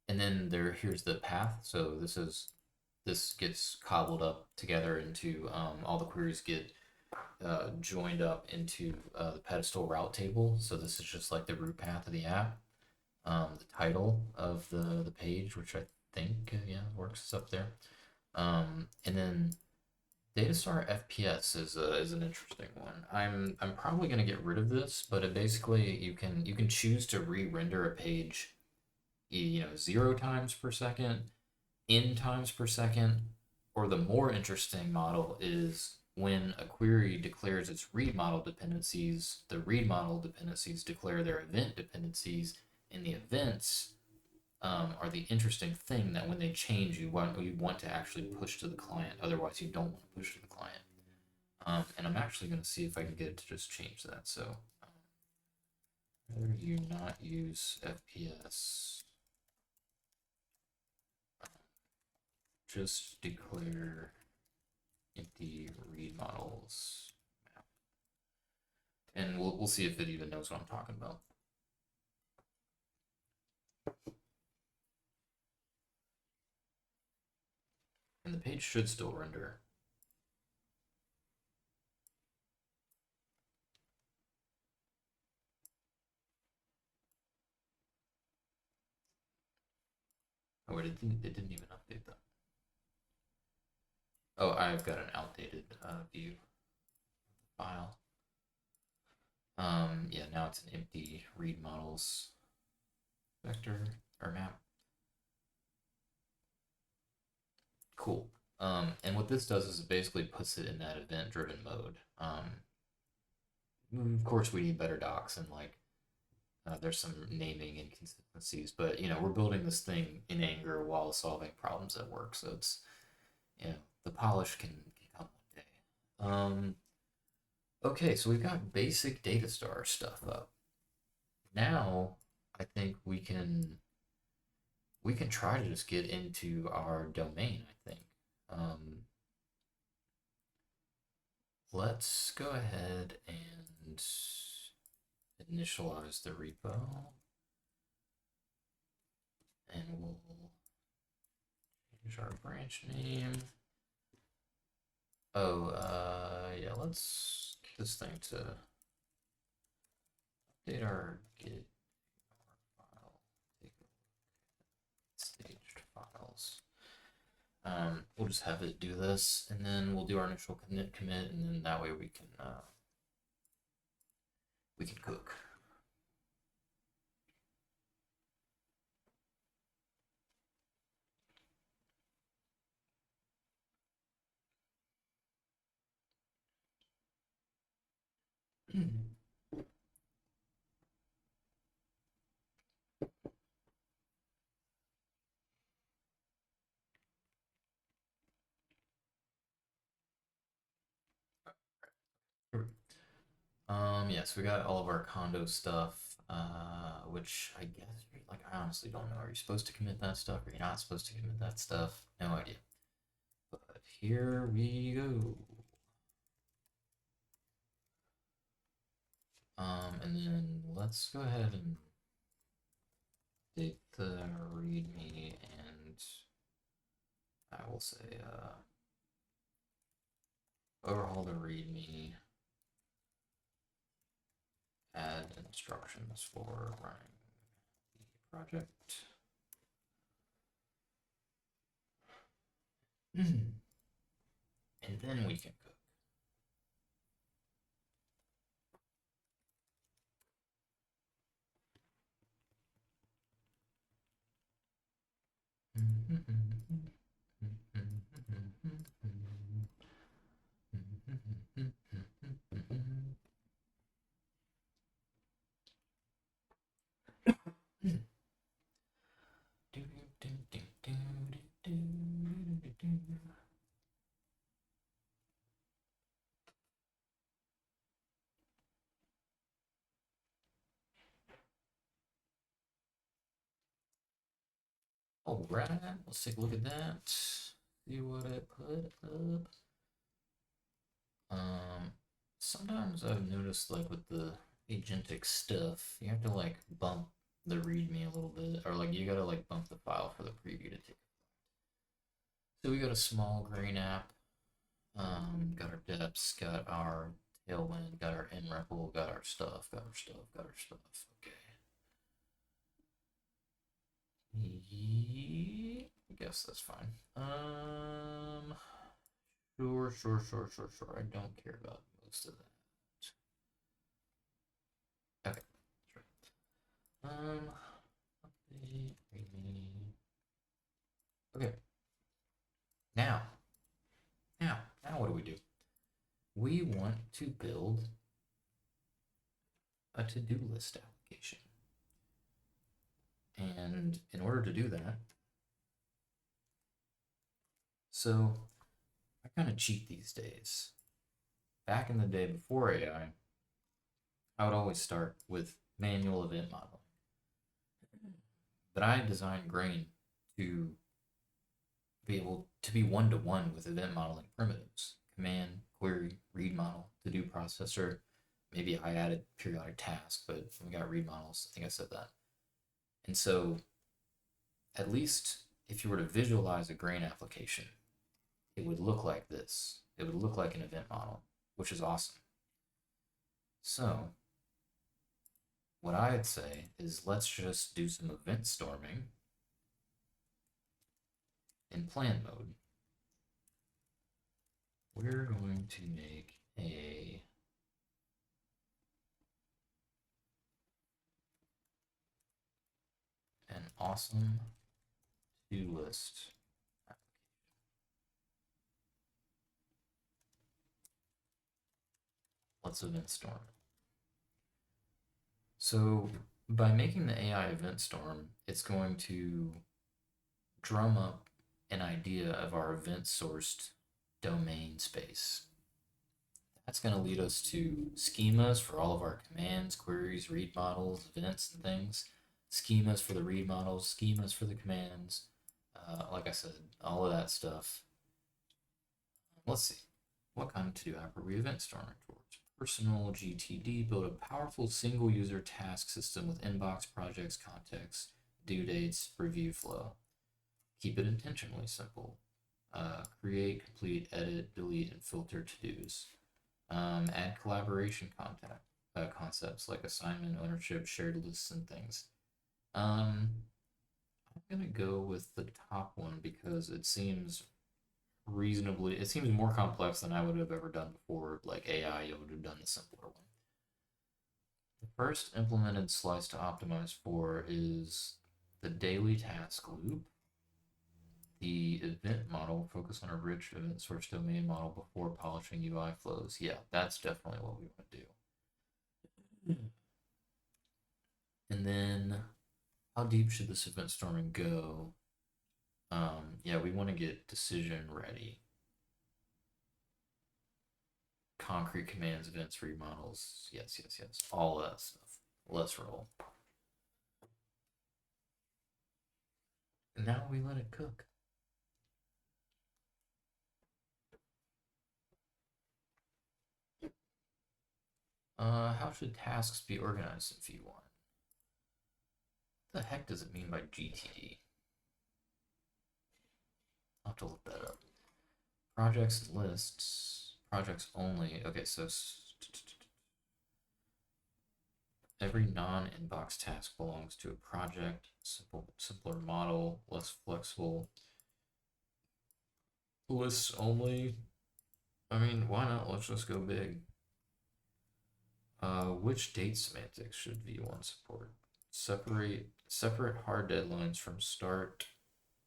And then here's the path. So this gets cobbled up together into all the queries get joined up into the pedestal route table. So this is just like the root path of the app. The title of the page, which I think works, is up there. And then Datastar FPS is an interesting one. I'm probably gonna get rid of this, but it basically you can choose to re-render a page, 0 times per second, n times per second, or the more interesting model is when a query declares its read model dependencies, the read model dependencies declare their event dependencies, and the events are the interesting thing that when they change, you want to actually push to the client. Otherwise, you don't want to push to the client. And I'm actually going to see if I can get it to just change that. So, rather you not use FPS, just declare empty read models map, and we'll see if it even knows what I'm talking about. And the page should still render. Oh wait, it didn't even update that. Oh, I've got an outdated view file. Yeah, now it's an empty read models vector or map. Cool. And what this does is it basically puts it in that event-driven mode. Of course, we need better docs and like there's some naming inconsistencies, but we're building this thing in anger while solving problems at work, so it's the polish can come one day. Okay, so we've got basic Datastar stuff up. Now I think we can try to just get into our domain, I think. Let's go ahead and initialize the repo. And we'll change our branch name. Oh, yeah, let's get this thing to update our Git file. Take a look at staged files. We'll just have it do this, and then we'll do our initial commit, and then that way we can cook. Yes, we got all of our condo stuff, which I guess, like, I honestly don't know. Are you supposed to commit that stuff? Are you not supposed to commit that stuff? No idea. But here we go. And then let's go ahead and take the README and I will say, overhaul the README, add instructions for running the project. And then we can cook. All right, let's take a look at that. See what I put up. Sometimes I've noticed, like, with the agentic stuff, you have to like bump the README a little bit, or like you gotta like bump the file for the preview to take. So we got a small grain app. Got our depths, got our tailwind, got our nREPL, got our stuff, got our stuff, got our stuff. Okay. Yeah, I guess that's fine. Sure. I don't care about most of that. Okay, that's right. Update, README. Okay. Now, now, what do? We want to build a to-do list application. And in order to do that, so I kind of cheat these days. Back in the day before AI, I would always start with manual event modeling. But I designed Grain to be able to be one-to-one with event modeling primitives: command, query, read model, to-do processor. Maybe I added periodic task, but we got read models. I think I said that. And so, at least if you were to visualize a Grain application, it would look like this. It would look like an event model, which is awesome. So, what I'd say is let's just do some event storming in plan mode. We're going to make an awesome to-do list application. Let's event storm. So by making the AI event storm, it's going to drum up an idea of our event sourced domain space. That's going to lead us to schemas for all of our commands, queries, read models, events, and things. Schemas for the read models, schemas for the commands. Like I said, all of that stuff. Let's see. What kind of to-do app are we event storming towards? Personal GTD, build a powerful single user task system with inbox, projects, context, due dates, review flow. Keep it intentionally simple. Create, complete, edit, delete, and filter to-dos. Add collaboration concepts like assignment, ownership, shared lists, and things. I'm gonna go with the top one because it seems more complex than I would have ever done before. Like AI, you would have done the simpler one. The first implemented slice to optimize for is the daily task loop. The event model, focus on a rich event source domain model before polishing UI flows. Yeah, that's definitely what we want to do. And then, how deep should this event storming go? Yeah, we want to get decision ready. concrete commands, events, remodels. Yes, yes, yes. All that stuff. Let's roll. Now we let it cook. How should tasks be organized in V1? What the heck does it mean by GTD? I'll have to look that up. Projects lists, projects only. Okay, so every non-inbox task belongs to a project. Simpler model, less flexible. Lists only. I mean, why not? Let's just go big. Which date semantics should V1 support? Separate hard deadlines from start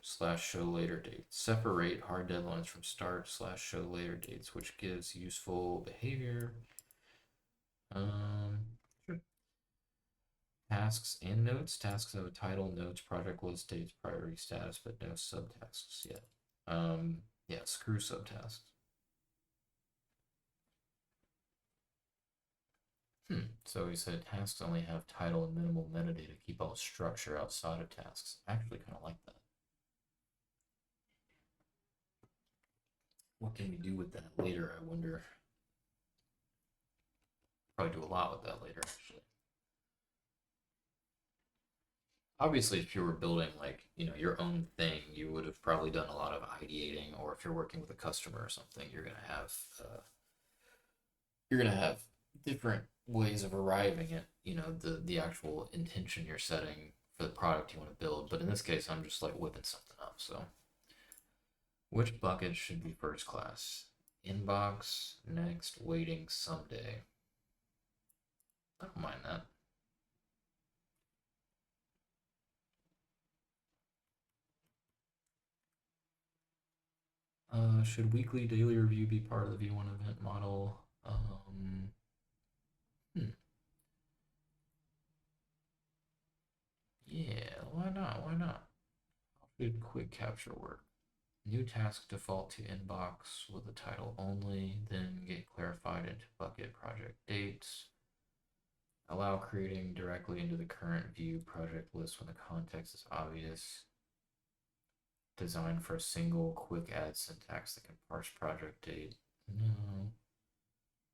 / show later dates. Separate hard deadlines from start / show later dates, which gives useful behavior. Sure. Tasks and notes. Tasks have a title, notes, project list, dates, priority status, but no subtasks yet. Yeah, screw subtasks. So he said tasks only have title and minimal metadata, keep all structure outside of tasks. I actually kind of like that. What can we do with that later, I wonder? Probably do a lot with that later, actually. Obviously, if you were building like, your own thing, you would have probably done a lot of ideating, or if you're working with a customer or something, you're gonna have different ways of arriving at the actual intention you're setting for the product you want to build. But in this case, I'm just like whipping something up. So which bucket should be first class? Inbox, next, waiting, someday. I don't mind that. Should weekly daily review be part of the V1 event model? Yeah, why not? Why not? Good quick capture work. New task default to inbox with the title only, then get clarified into bucket project dates. Allow creating directly into the current view project list when the context is obvious. Designed for a single quick add syntax that can parse project date. No.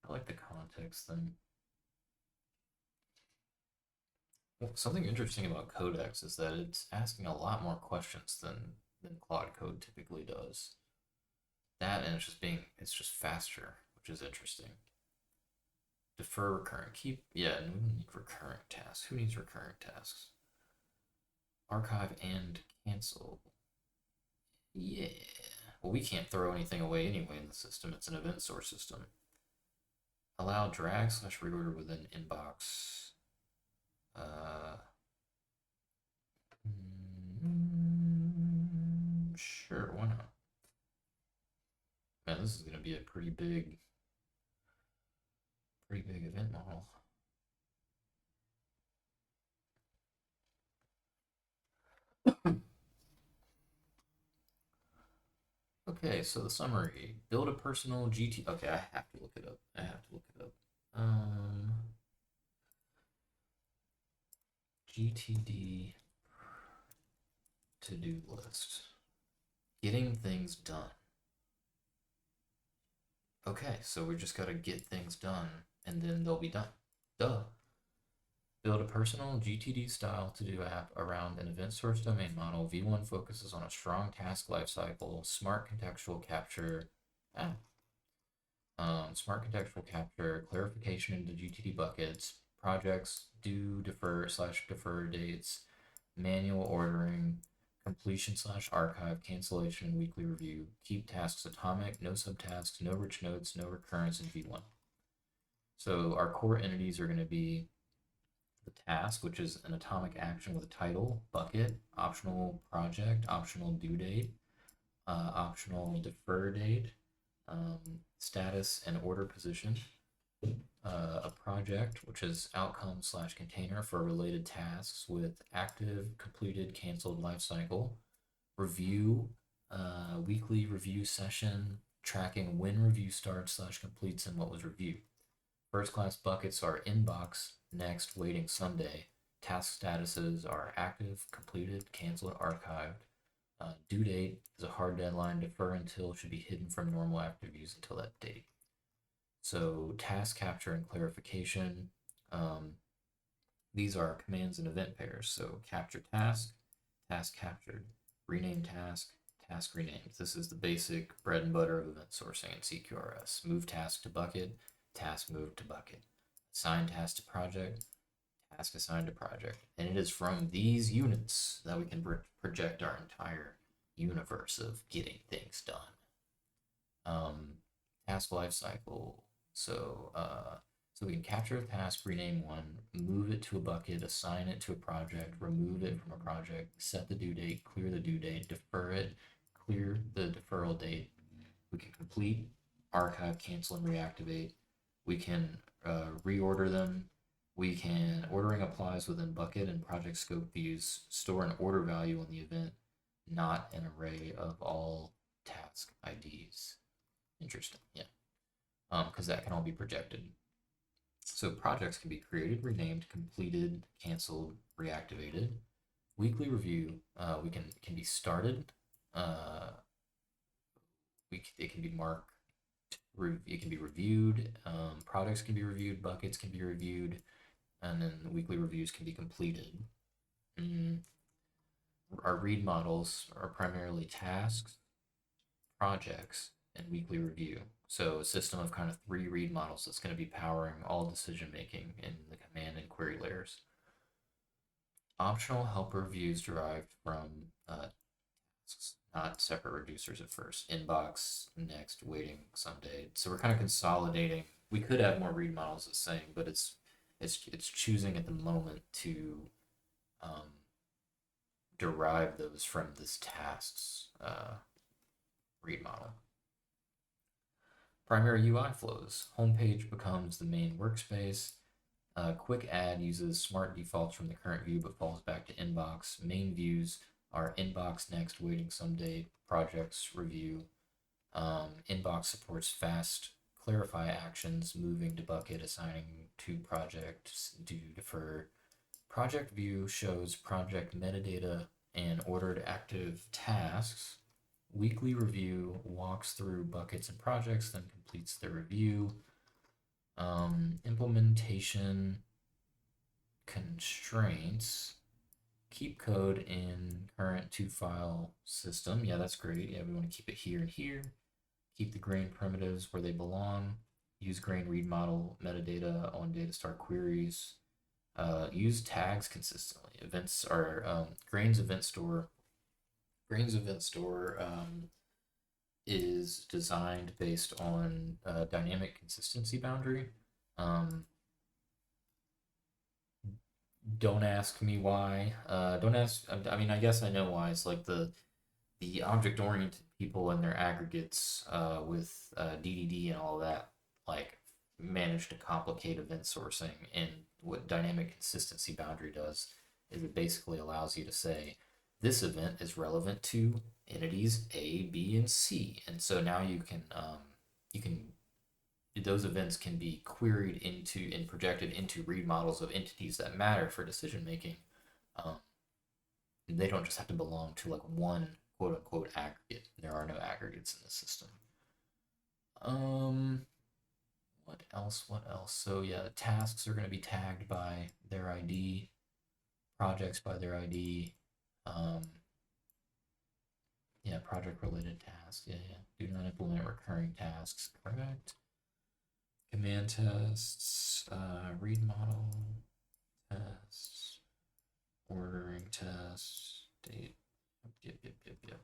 I like the context thing. Something interesting about Codex is that it's asking a lot more questions than Claude Code typically does. That and it's just faster, which is interesting. Defer recurrent. Yeah, we don't need recurrent tasks. Who needs recurrent tasks? Archive and cancel. Yeah. Well, we can't throw anything away anyway in the system. It's an event source system. Allow drag / reorder within inbox. Sure, why not? Man, this is gonna be a pretty big event model. Okay, so the summary. Build a personal GT. Okay, I have to look it up. GTD to-do list. Getting things done. Okay, so we just gotta get things done, and then they'll be done. Duh. Build a personal GTD style to-do app around an event source domain model. V1 focuses on a strong task lifecycle, smart contextual capture, clarification into GTD buckets, projects, due, defer / defer dates, manual ordering, completion / archive, cancellation, and weekly review. Keep tasks atomic, no subtasks, no rich notes, no recurrence in V1. So our core entities are going to be the task, which is an atomic action with a title, bucket, optional project, optional due date, optional defer date, status and order position, a project, which is outcome / container for related tasks with active, completed, canceled lifecycle, review, weekly review session, tracking when review starts / completes and what was reviewed. First class buckets are inbox, next, waiting someday. Task statuses are active, completed, canceled, archived. Due date is a hard deadline, defer until, should be hidden from normal active views until that date. So task capture and clarification, these are commands and event pairs. So capture task, task captured, rename task, task renamed. This is the basic bread and butter of event sourcing in CQRS. Move task to bucket, task moved to bucket. Assign task to project, task assigned to project. And it is from these units that we can project our entire universe of getting things done. Task lifecycle. So we can capture a task, rename one, move it to a bucket, assign it to a project, remove it from a project, set the due date, clear the due date, defer it, clear the deferral date. We can complete, archive, cancel, and reactivate. We can reorder them. We can, ordering applies within bucket and project scope views, store an order value on the event, not an array of all task IDs. Interesting, yeah. Because that can all be projected. So projects can be created, renamed, completed, canceled, reactivated. Weekly review, can be started. It can be marked. It can be reviewed. Projects can be reviewed. Buckets can be reviewed, and then the weekly reviews can be completed. Our read models are primarily tasks, projects, and weekly review. So a system of kind of 3 read models that's going to be powering all decision making in the command and query layers. Optional helper views derived from tasks, not separate reducers at first. Inbox, next, waiting someday. So we're kind of consolidating. We could have more read models the same, but it's choosing at the moment to derive those from this tasks read model. Primary UI flows. Homepage becomes the main workspace. Quick add uses smart defaults from the current view but falls back to inbox. Main views are inbox, next, waiting someday, projects, review. Inbox supports fast clarify actions, moving to bucket, assigning to project, do, defer. Project view shows project metadata and ordered active tasks. Weekly review walks through buckets and projects, then completes the review. Implementation constraints. Keep code in current 2-file system. Yeah, that's great. Yeah, we want to keep it here and here. Keep the grain primitives where they belong. Use grain read model metadata on data start queries. Use tags consistently. Events are Grain's event store. Grain's event store is designed based on dynamic consistency boundary. Don't ask me why. Don't ask. I mean, I guess I know why. It's like the object-oriented people and their aggregates with DDD and all of that, like, manage to complicate event sourcing. And what dynamic consistency boundary does is it basically allows you to say this event is relevant to entities A, B, and C, and so now you can those events can be queried into and projected into read models of entities that matter for decision making. They don't just have to belong to like one quote unquote aggregate. There are no aggregates in the system. What else? So yeah, tasks are going to be tagged by their ID, projects by their ID. Yeah, project related tasks. Yeah. Do not implement recurring tasks. Correct. Command tests, read model tests, ordering tests, date. Yep.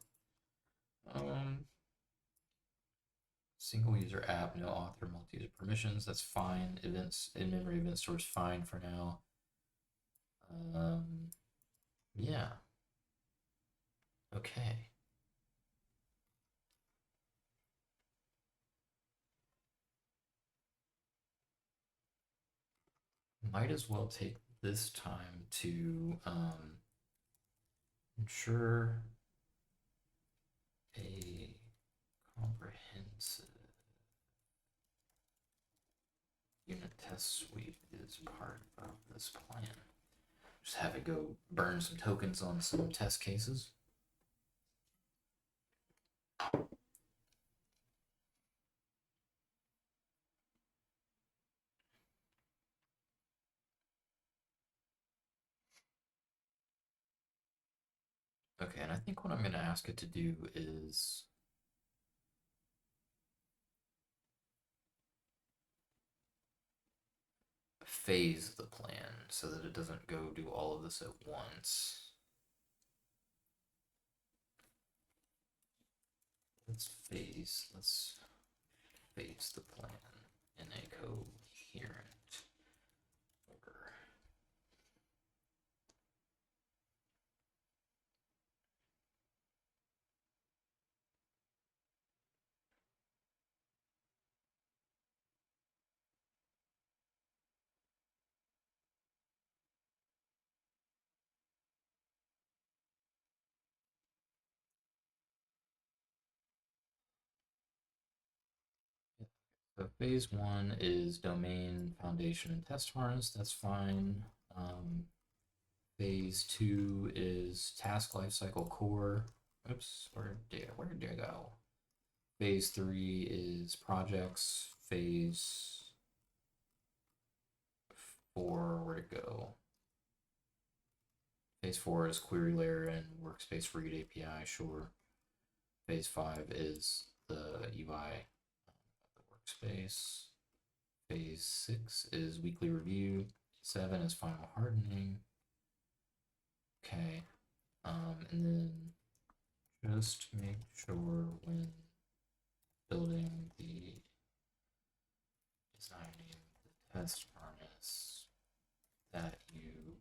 Single user app, no author, multi-user permissions. That's fine. Events in-memory event store is fine for now. Yeah. Okay. Might as well take this time to ensure a comprehensive test suite is part of this plan. Just have it go burn some tokens on some test cases. Okay, and I think what I'm going to ask it to do is phase the plan so that it doesn't go do all of this at once. Let's phase the plan in a coherent order. So phase one is domain, foundation, and test harness. That's fine. Phase two is task lifecycle core. Oops, where did I go? Phase three is projects. Phase four, where'd it go? Phase four is query layer and workspace read API, sure. Phase five is the UI of the workspace. Phase six is weekly review. Seven is final hardening. Okay. And then just make sure when building the designing the test harness that you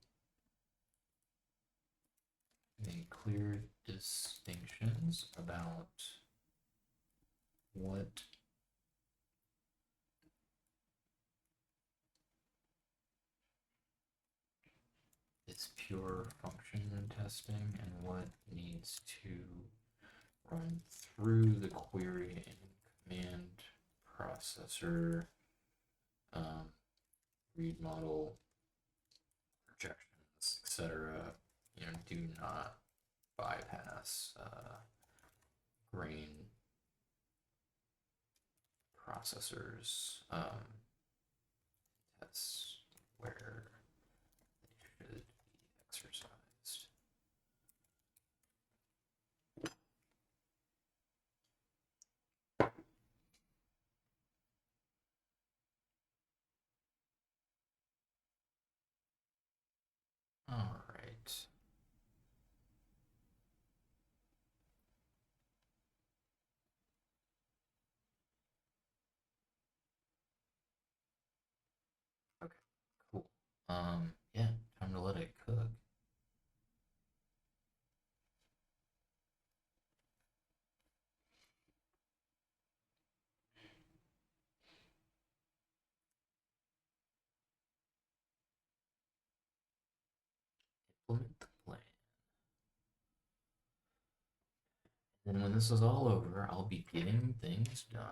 make clear distinctions about what is pure function testing and what needs to run through the query and command processor, read model, projections, etc. Do not bypass grain processors. That's where they should be exercised. All right. Okay, cool. Yeah, time to let it cook. Implement the plan. And when this is all over, I'll be getting things done.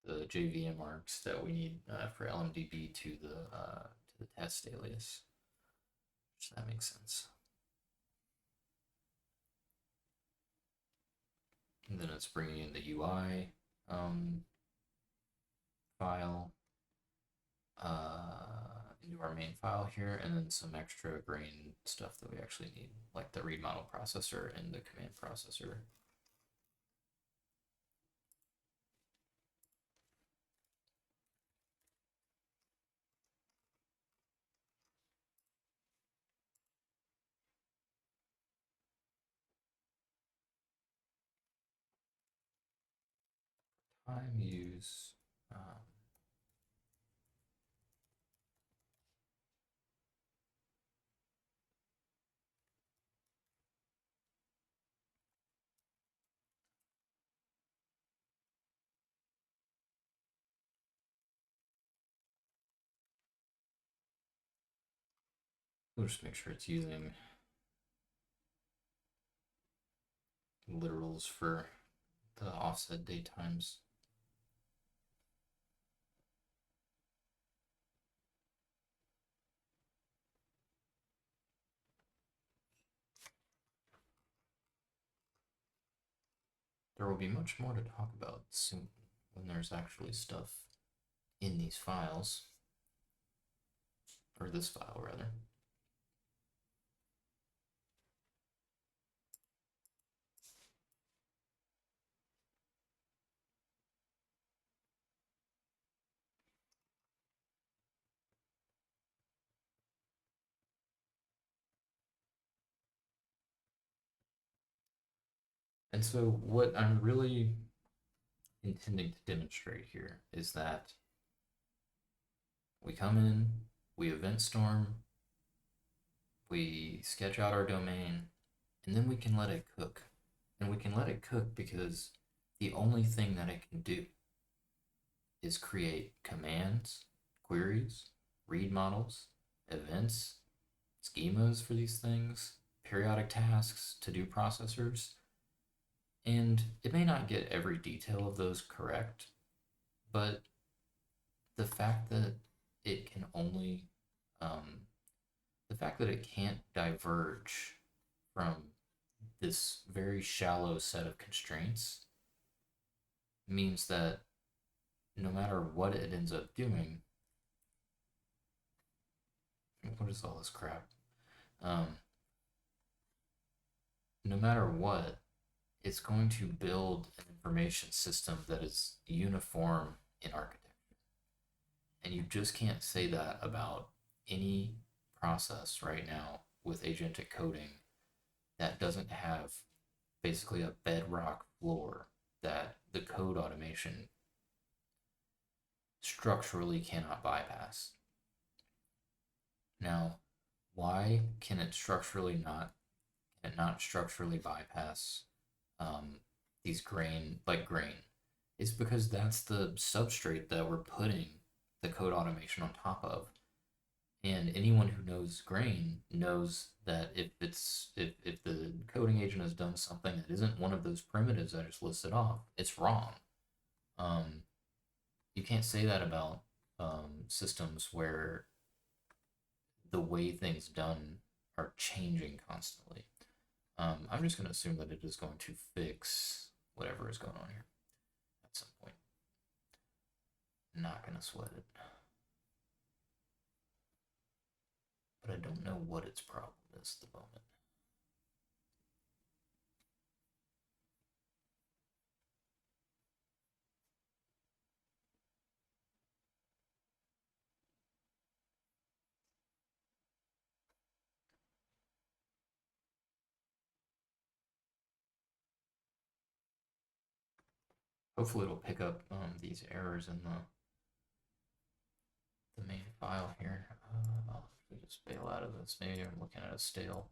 The JVM arcs that we need for LMDB to the test alias. Which that makes sense. And then it's bringing in the UI file into our main file here, and then some extra grain stuff that we actually need, like the read model processor and the command processor. Time use We'll just make sure it's using literals for the offset date times. There will be much more to talk about soon when there's actually stuff in these files, or this file rather. And so what I'm really intending to demonstrate here is that we come in, we event storm, we sketch out our domain, and then we can let it cook. And we can let it cook because the only thing that it can do is create commands, queries, read models, events, schemas for these things, periodic tasks, to-do processors, and it may not get every detail of those correct, but the fact that it can only, the fact that it can't diverge from this very shallow set of constraints means that no matter what it ends up doing, what is all this crap? Um, no matter what, it's going to build an information system that is uniform in architecture. And you just can't say that about any process right now with agentic coding that doesn't have basically a bedrock floor that the code automation structurally cannot bypass. Now, why can it not structurally bypass these grain like grain? It's because that's the substrate that we're putting the code automation on top of. And anyone who knows grain knows that if the coding agent has done something that isn't one of those primitives I just listed off, it's wrong. Um, you can't say that about systems where the way things done are changing constantly. I'm just going to assume that it is going to fix whatever is going on here at some point. Not going to sweat it. But I don't know what its problem is at the moment. Hopefully it'll pick up these errors in the main file here. I'll just bail out of this. Maybe I'm looking at a stale.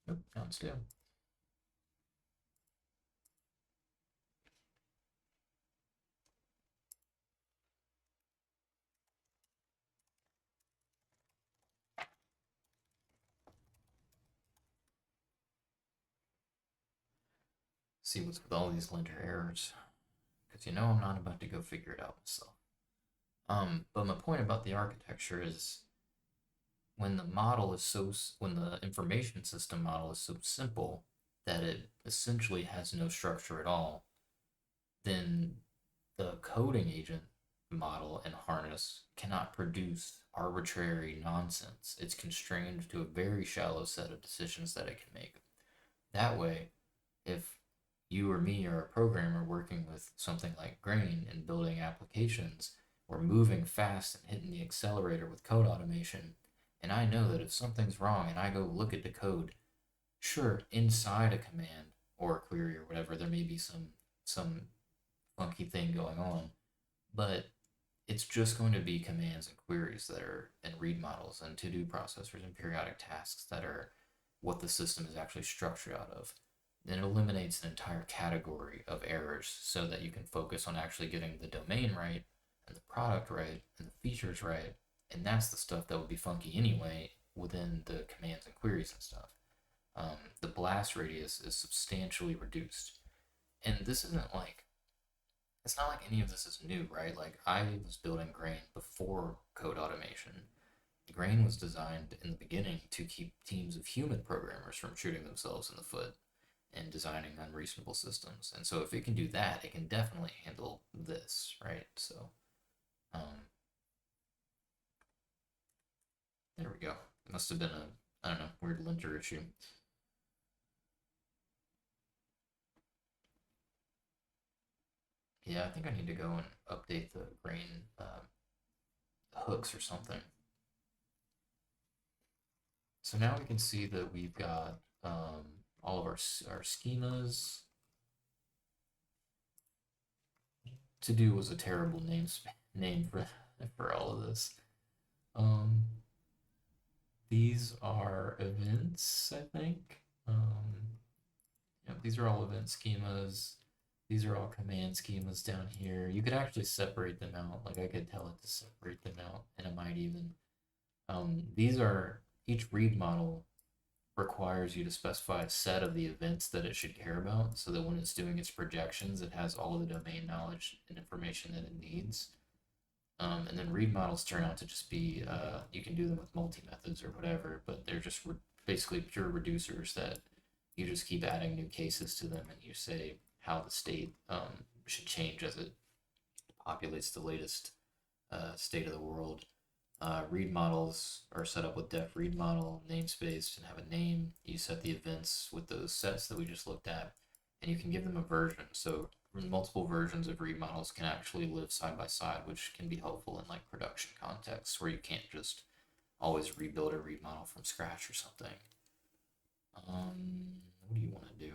Nope, not stale. See what's with all these linter errors. Because you know I'm not about to go figure it out myself. But my point about the architecture is when the information system model is so simple that it essentially has no structure at all, then the coding agent model and harness cannot produce arbitrary nonsense. It's constrained to a very shallow set of decisions that it can make. That way, if you or me are a programmer working with something like Grain and building applications, we're moving fast and hitting the accelerator with code automation. And I know that if something's wrong and I go look at the code, sure, inside a command or a query or whatever, there may be some funky thing going on, but it's just going to be commands and queries that are and read models and to-do processors and periodic tasks that are what the system is actually structured out of. Then it eliminates an entire category of errors so that you can focus on actually getting the domain right and the product right and the features right. And that's the stuff that would be funky anyway within the commands and queries and stuff. The blast radius is substantially reduced. And this isn't like, it's not like any of this is new, right? Like I was building Grain before code automation. Grain was designed in the beginning to keep teams of human programmers from shooting themselves in the foot and designing unreasonable systems. And so if it can do that, it can definitely handle this, right? So um, there we go. It must have been a, I don't know, weird linter issue. Yeah, I think I need to go and update the Grain hooks or something. So now we can see that we've got all of our schemas. To do was a terrible name for all of this. Um, these are events, I think. These are all event schemas. These are all command schemas down here. You could actually separate them out. Like I could tell it to separate them out, and it might even. These are each read model requires you to specify a set of the events that it should care about so that when it's doing its projections, it has all of the domain knowledge and information that it needs. And then read models turn out to just be, you can do them with multi-methods or whatever, but they're just basically pure reducers that you just keep adding new cases to them and you say how the state should change as it populates the latest state of the world. Read models are set up with def read model namespace and have a name. You set the events with those sets that we just looked at, and you can give them a version. So multiple versions of read models can actually live side by side, which can be helpful in like production contexts where you can't just always rebuild a read model from scratch or something. What do you want to do?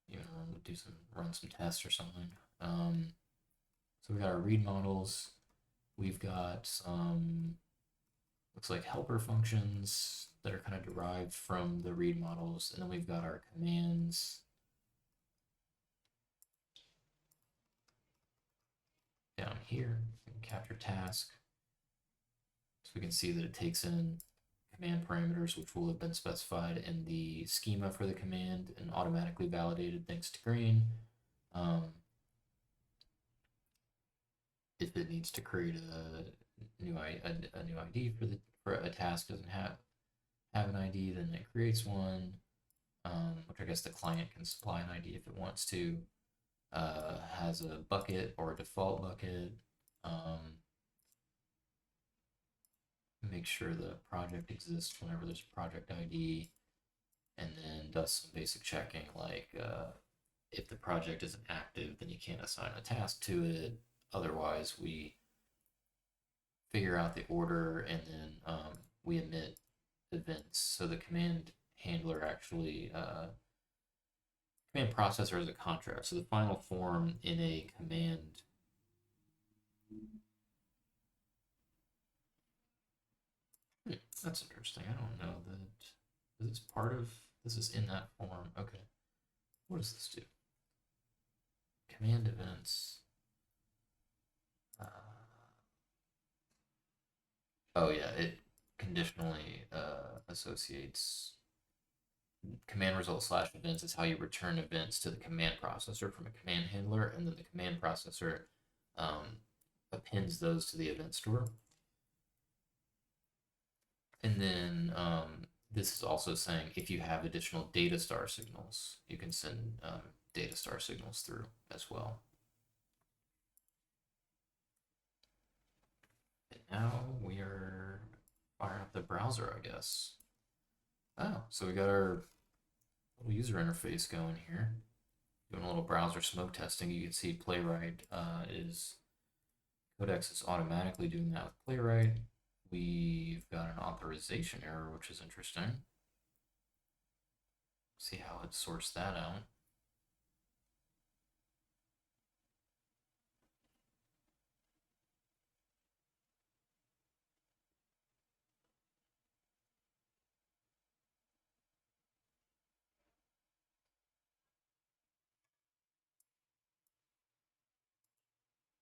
You want to do run some tests or something. So we got our read models. We've got some, looks like helper functions that are kind of derived from the read models. And then we've got our commands. Down here, capture task. So we can see that it takes in command parameters, which will have been specified in the schema for the command and automatically validated thanks to Grain. If it needs to create a new ID for a task doesn't have an ID, then it creates one, which I guess the client can supply an ID if it wants to. Has a bucket or a default bucket. Make sure the project exists whenever there's a project ID, and then does some basic checking like if the project isn't active, then you can't assign a task to it. Otherwise, we figure out the order and then we emit events. So the command handler actually, command processor is a contract. So the final form in a command. That's interesting. I don't know that. Is this part of, this is in that form. Okay. What does this do? Command events. Oh yeah, it conditionally associates command result slash events is how you return events to the command processor from a command handler, and then the command processor appends those to the event store. And then this is also saying if you have additional data star signals, you can send data star signals through as well. And now we are firing up the browser, I guess. Oh, so we got our little user interface going here. Doing a little browser smoke testing. You can see Playwright is, Codex is automatically doing that with Playwright. We've got an authorization error, which is interesting. See how it sorts that out.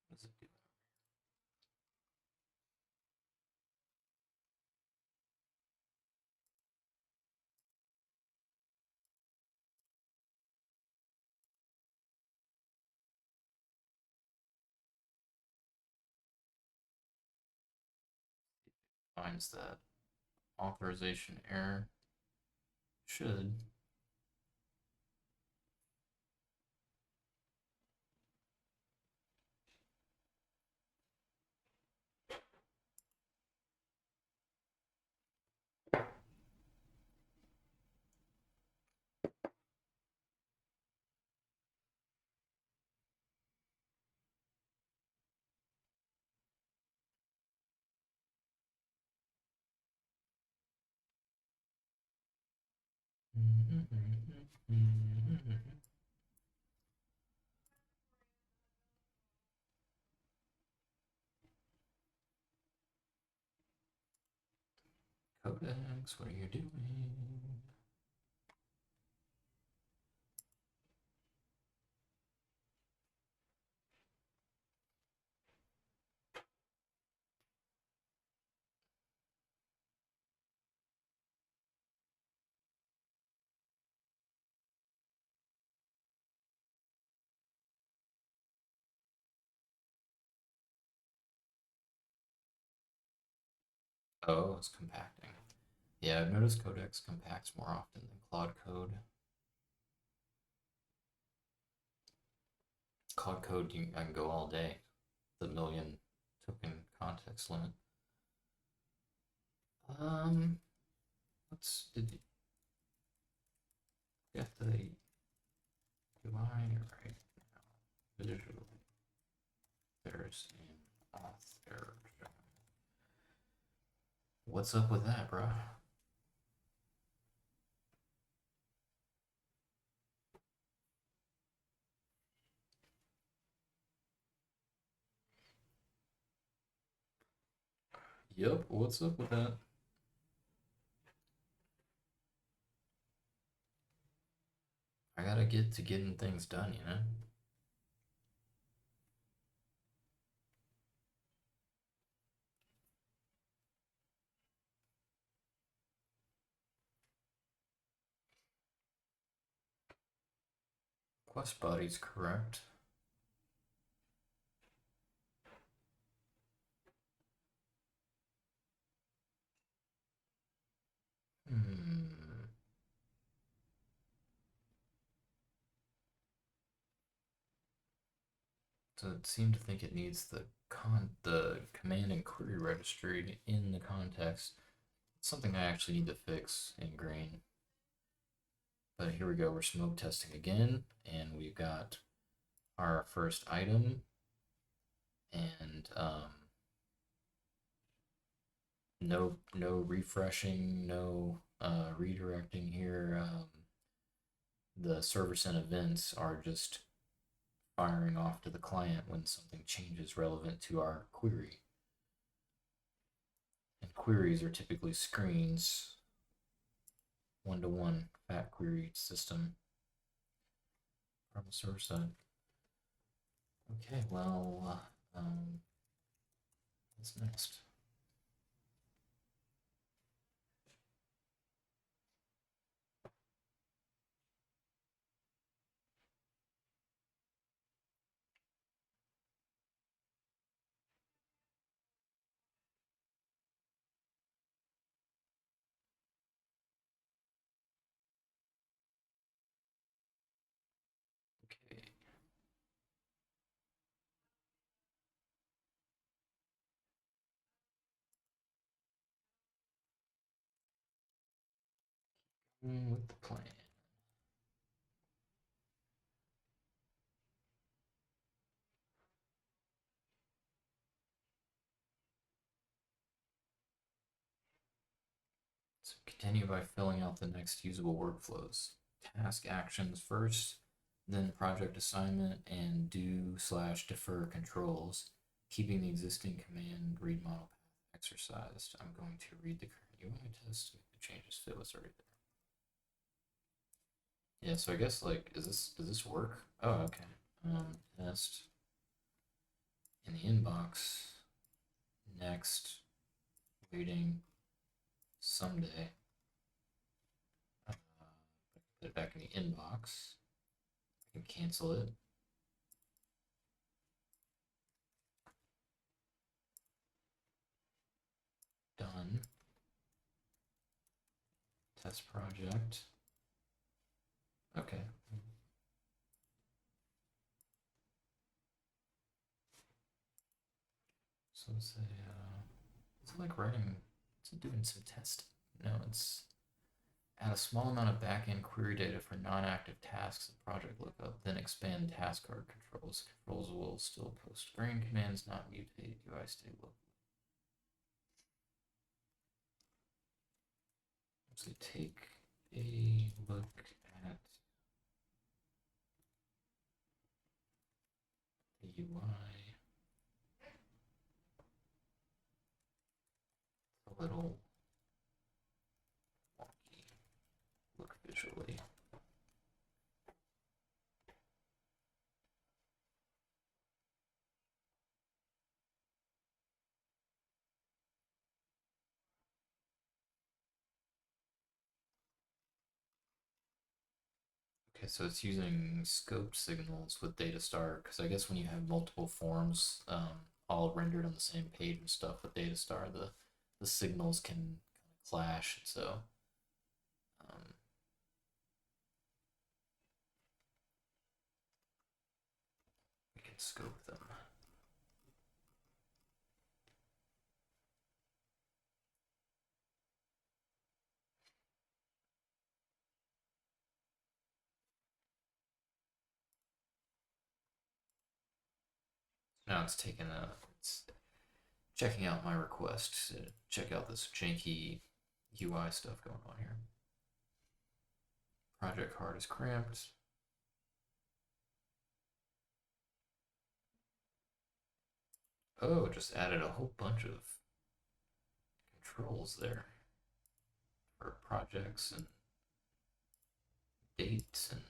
What does it do? finds that authorization error. Should. Codex, what are you doing? Oh, it's compacting. Yeah, I've noticed Codex compacts more often than Claude Code. Claude Code, I can go all day. The million token context limit. Let's did you have to do I right now? Visual. There's an author. What's up with that, bro? Yep, what's up with that? I gotta get to getting things done, you know? Quest body's correct. Hmm. So it seemed to think it needs the command and query registry in the context. It's something I actually need to fix in Grain. But here we go, we're smoke testing again, and we've got our first item, and no refreshing, no redirecting here. The server sent events are just firing off to the client when something changes relevant to our query. And queries are typically screens, one-to-one fat query system from the server side. Okay, well, what's next? Okay. With the plan. So continue by filling out the next usable workflows. Task actions first, then project assignment and do/defer controls, keeping the existing command read model path exercised. I'm going to read the current UI test to make the changes fit what's already there. Yeah, so I guess like does this work? Oh, okay. Test in the inbox. Next, waiting someday. Put it back in the inbox. I can cancel it. done. Test project. Okay. So let's say, is it like writing, is it doing some testing? No, it's add a small amount of backend query data for non-active tasks of project lookup, then expand task card controls. Controls will still post grain commands, not mutate UI state look. So take a look at the UI. A little wonky look visually. Okay, so it's using scope signals with Datastar because I guess when you have multiple forms all rendered on the same page and stuff with Datastar, the signals can clash. So um, we can scope them. Now it's checking out my request to check out this janky UI stuff going on here. Project card is cramped. Oh, just added a whole bunch of controls there for projects and dates and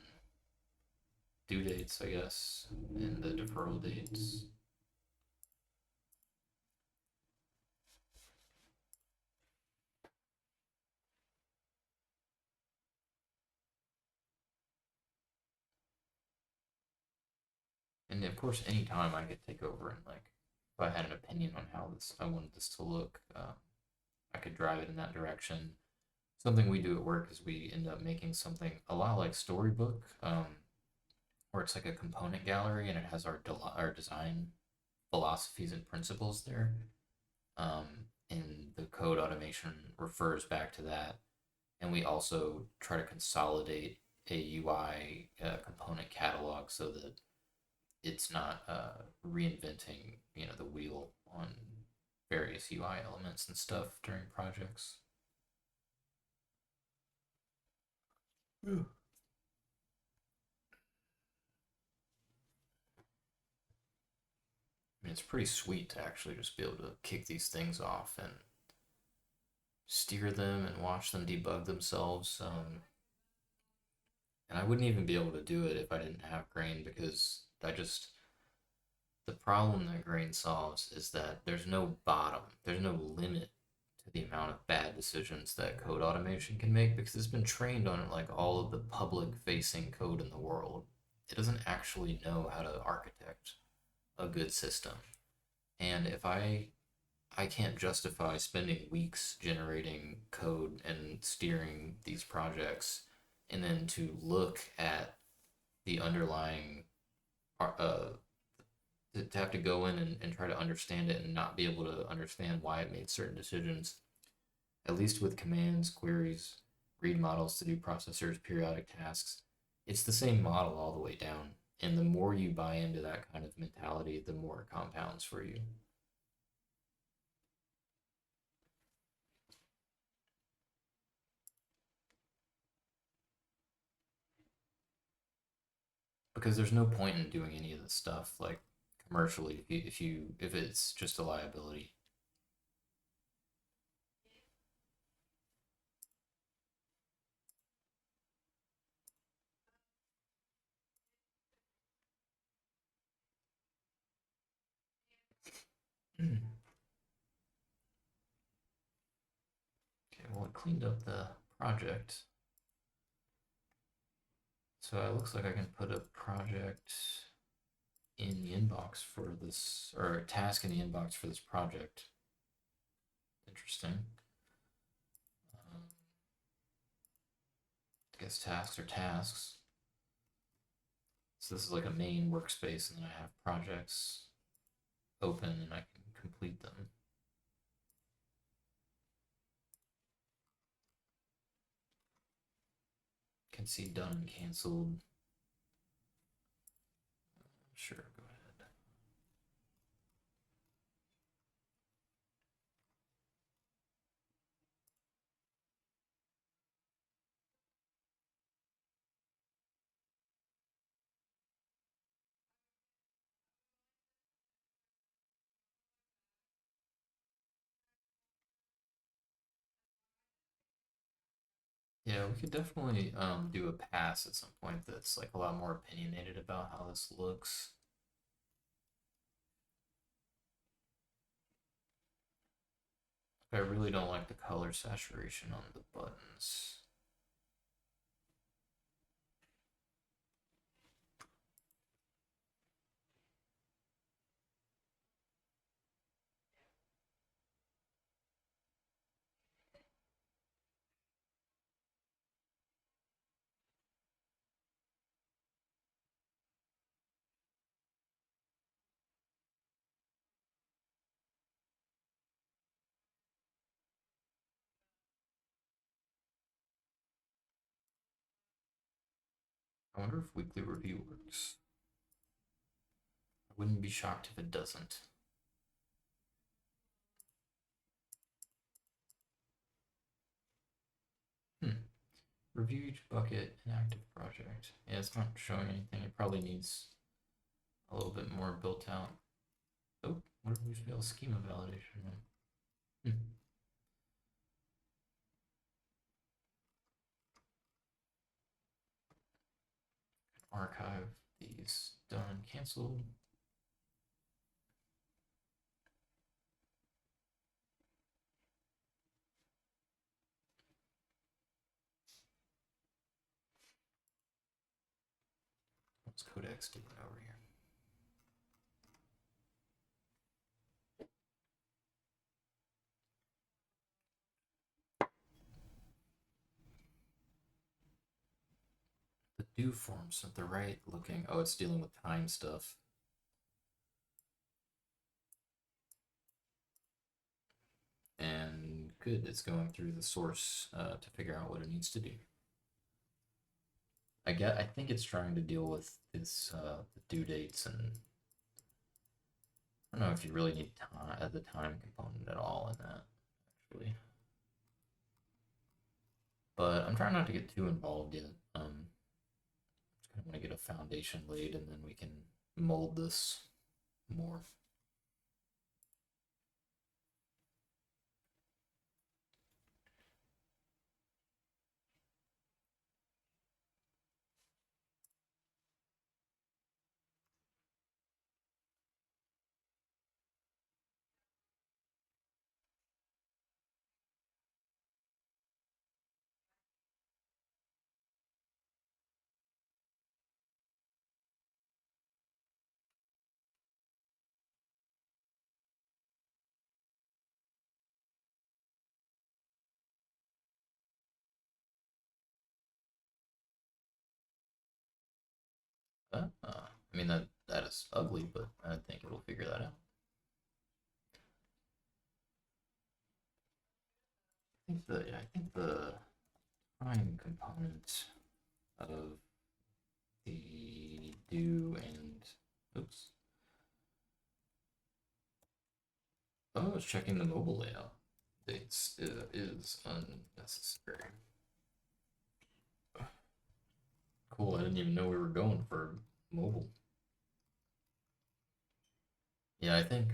due dates, I guess, and the deferral dates. And of course, anytime I could take over and like, if I had an opinion on how this I wanted this to look, I could drive it in that direction. Something we do at work is we end up making something a lot like Storybook, where it's like a component gallery and it has our design philosophies and principles there. Um, and the code automation refers back to that. And we also try to consolidate a UI component catalog so that it's not reinventing the wheel on various UI elements and stuff during projects. Yeah. I mean, it's pretty sweet to actually just be able to kick these things off and steer them and watch them debug themselves. And I wouldn't even be able to do it if I didn't have Grain because the problem that Grain solves is that there's no bottom, there's no limit to the amount of bad decisions that code automation can make because it's been trained on like all of the public facing code in the world. It doesn't actually know how to architect a good system. And if I can't justify spending weeks generating code and steering these projects and then to look at the underlying to have to go in and try to understand it and not be able to understand why it made certain decisions, at least with commands, queries, read models to do processors, periodic tasks, it's the same model all the way down. And the more you buy into that kind of mentality, the more it compounds for you. Because there's no point in doing any of this stuff like commercially if it's just a liability. Okay, well, it cleaned up the project. So it looks like I can put a project in the inbox for this, or a task in the inbox for this project Interesting. I guess tasks are tasks. So this is like a main workspace, and then I have projects open, and I can complete them. Can see done and canceled. Sure, go ahead. Yeah, we could definitely do a pass at some point that's like a lot more opinionated about how this looks. I really don't like the color saturation on the buttons. I wonder if weekly review works. I wouldn't be shocked if it doesn't. Hmm. Review each bucket and active project. Yeah, it's not showing anything. It probably needs a little bit more built out. Oh, what if we fail schema validation? Hmm. Archive these done, canceled. What's Codex doing over here? The do form's at the right looking. Oh, it's dealing with time stuff. And good, it's going through the source to figure out what it needs to do. I think it's trying to deal with this the due dates, and I don't know if you really need the time component at all in that actually. But I'm trying not to get too involved yet. Just kind of want to get a foundation laid, and then we can mold this more. I mean that is ugly, but I think it'll figure that out. I think the time component of the do and oops. Oh, it's checking the mobile layout. Dates is unnecessary. Cool, I didn't even know we were going for mobile. Yeah, I think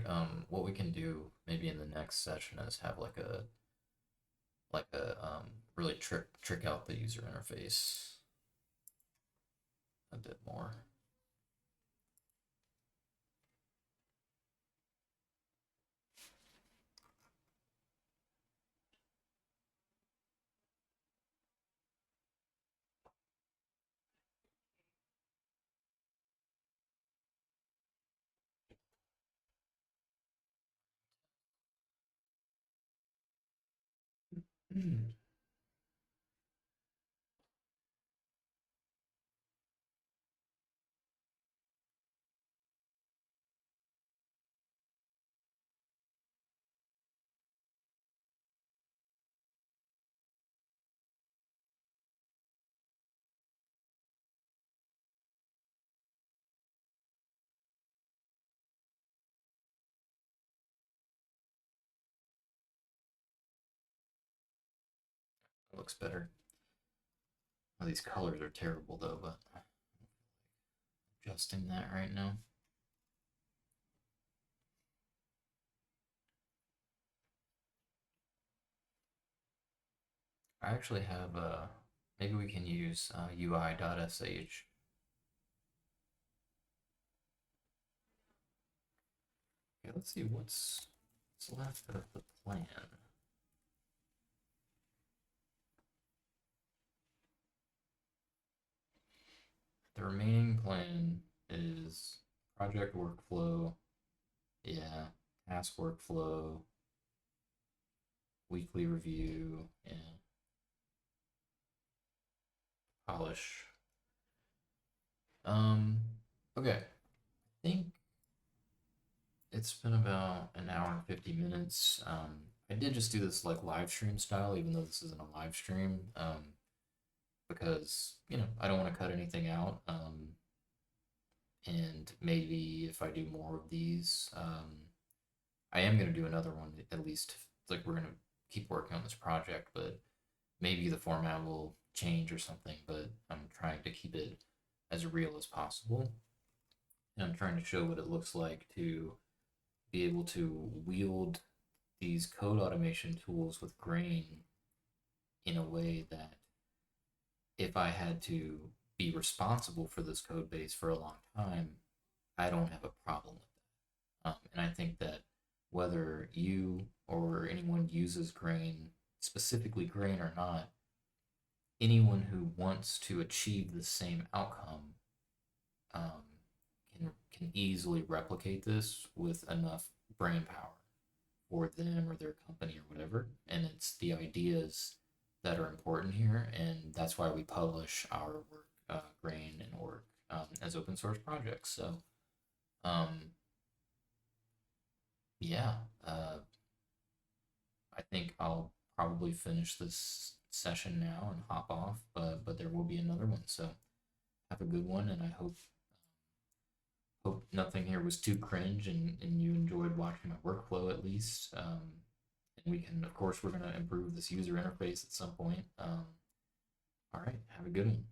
what we can do maybe in the next session is have like a really trick out the user interface a bit more. Looks better. Oh, these colors are terrible though, but adjusting that right now. I actually have maybe we can use UI.sh. Okay, let's see what's left of the plan. The remaining plan is project workflow, yeah, task workflow, weekly review, yeah, polish. Um, okay, I think it's been about an hour and 50 minutes. I did just do this like live stream style, even though this isn't a live stream, because I don't want to cut anything out. And maybe if I do more of these, I am going to do another one at least. Like we're going to keep working on this project, but maybe the format will change or something. But I'm trying to keep it as real as possible, and I'm trying to show what it looks like to be able to wield these code automation tools with Grain in a way that if I had to be responsible for this code base for a long time, I don't have a problem with that. And I think that whether you or anyone uses Grain, specifically Grain or not, anyone who wants to achieve the same outcome um, can easily replicate this with enough brain power for them or their company or whatever. And it's the ideas that are important here, and that's why we publish our work, Grain and Org, as open source projects. So, um, yeah, I think I'll probably finish this session now and hop off, but there will be another one. So have a good one, and I hope nothing here was too cringe and you enjoyed watching my workflow at least. And we can, of course, we're going to improve this user interface at some point. All right, have a good one.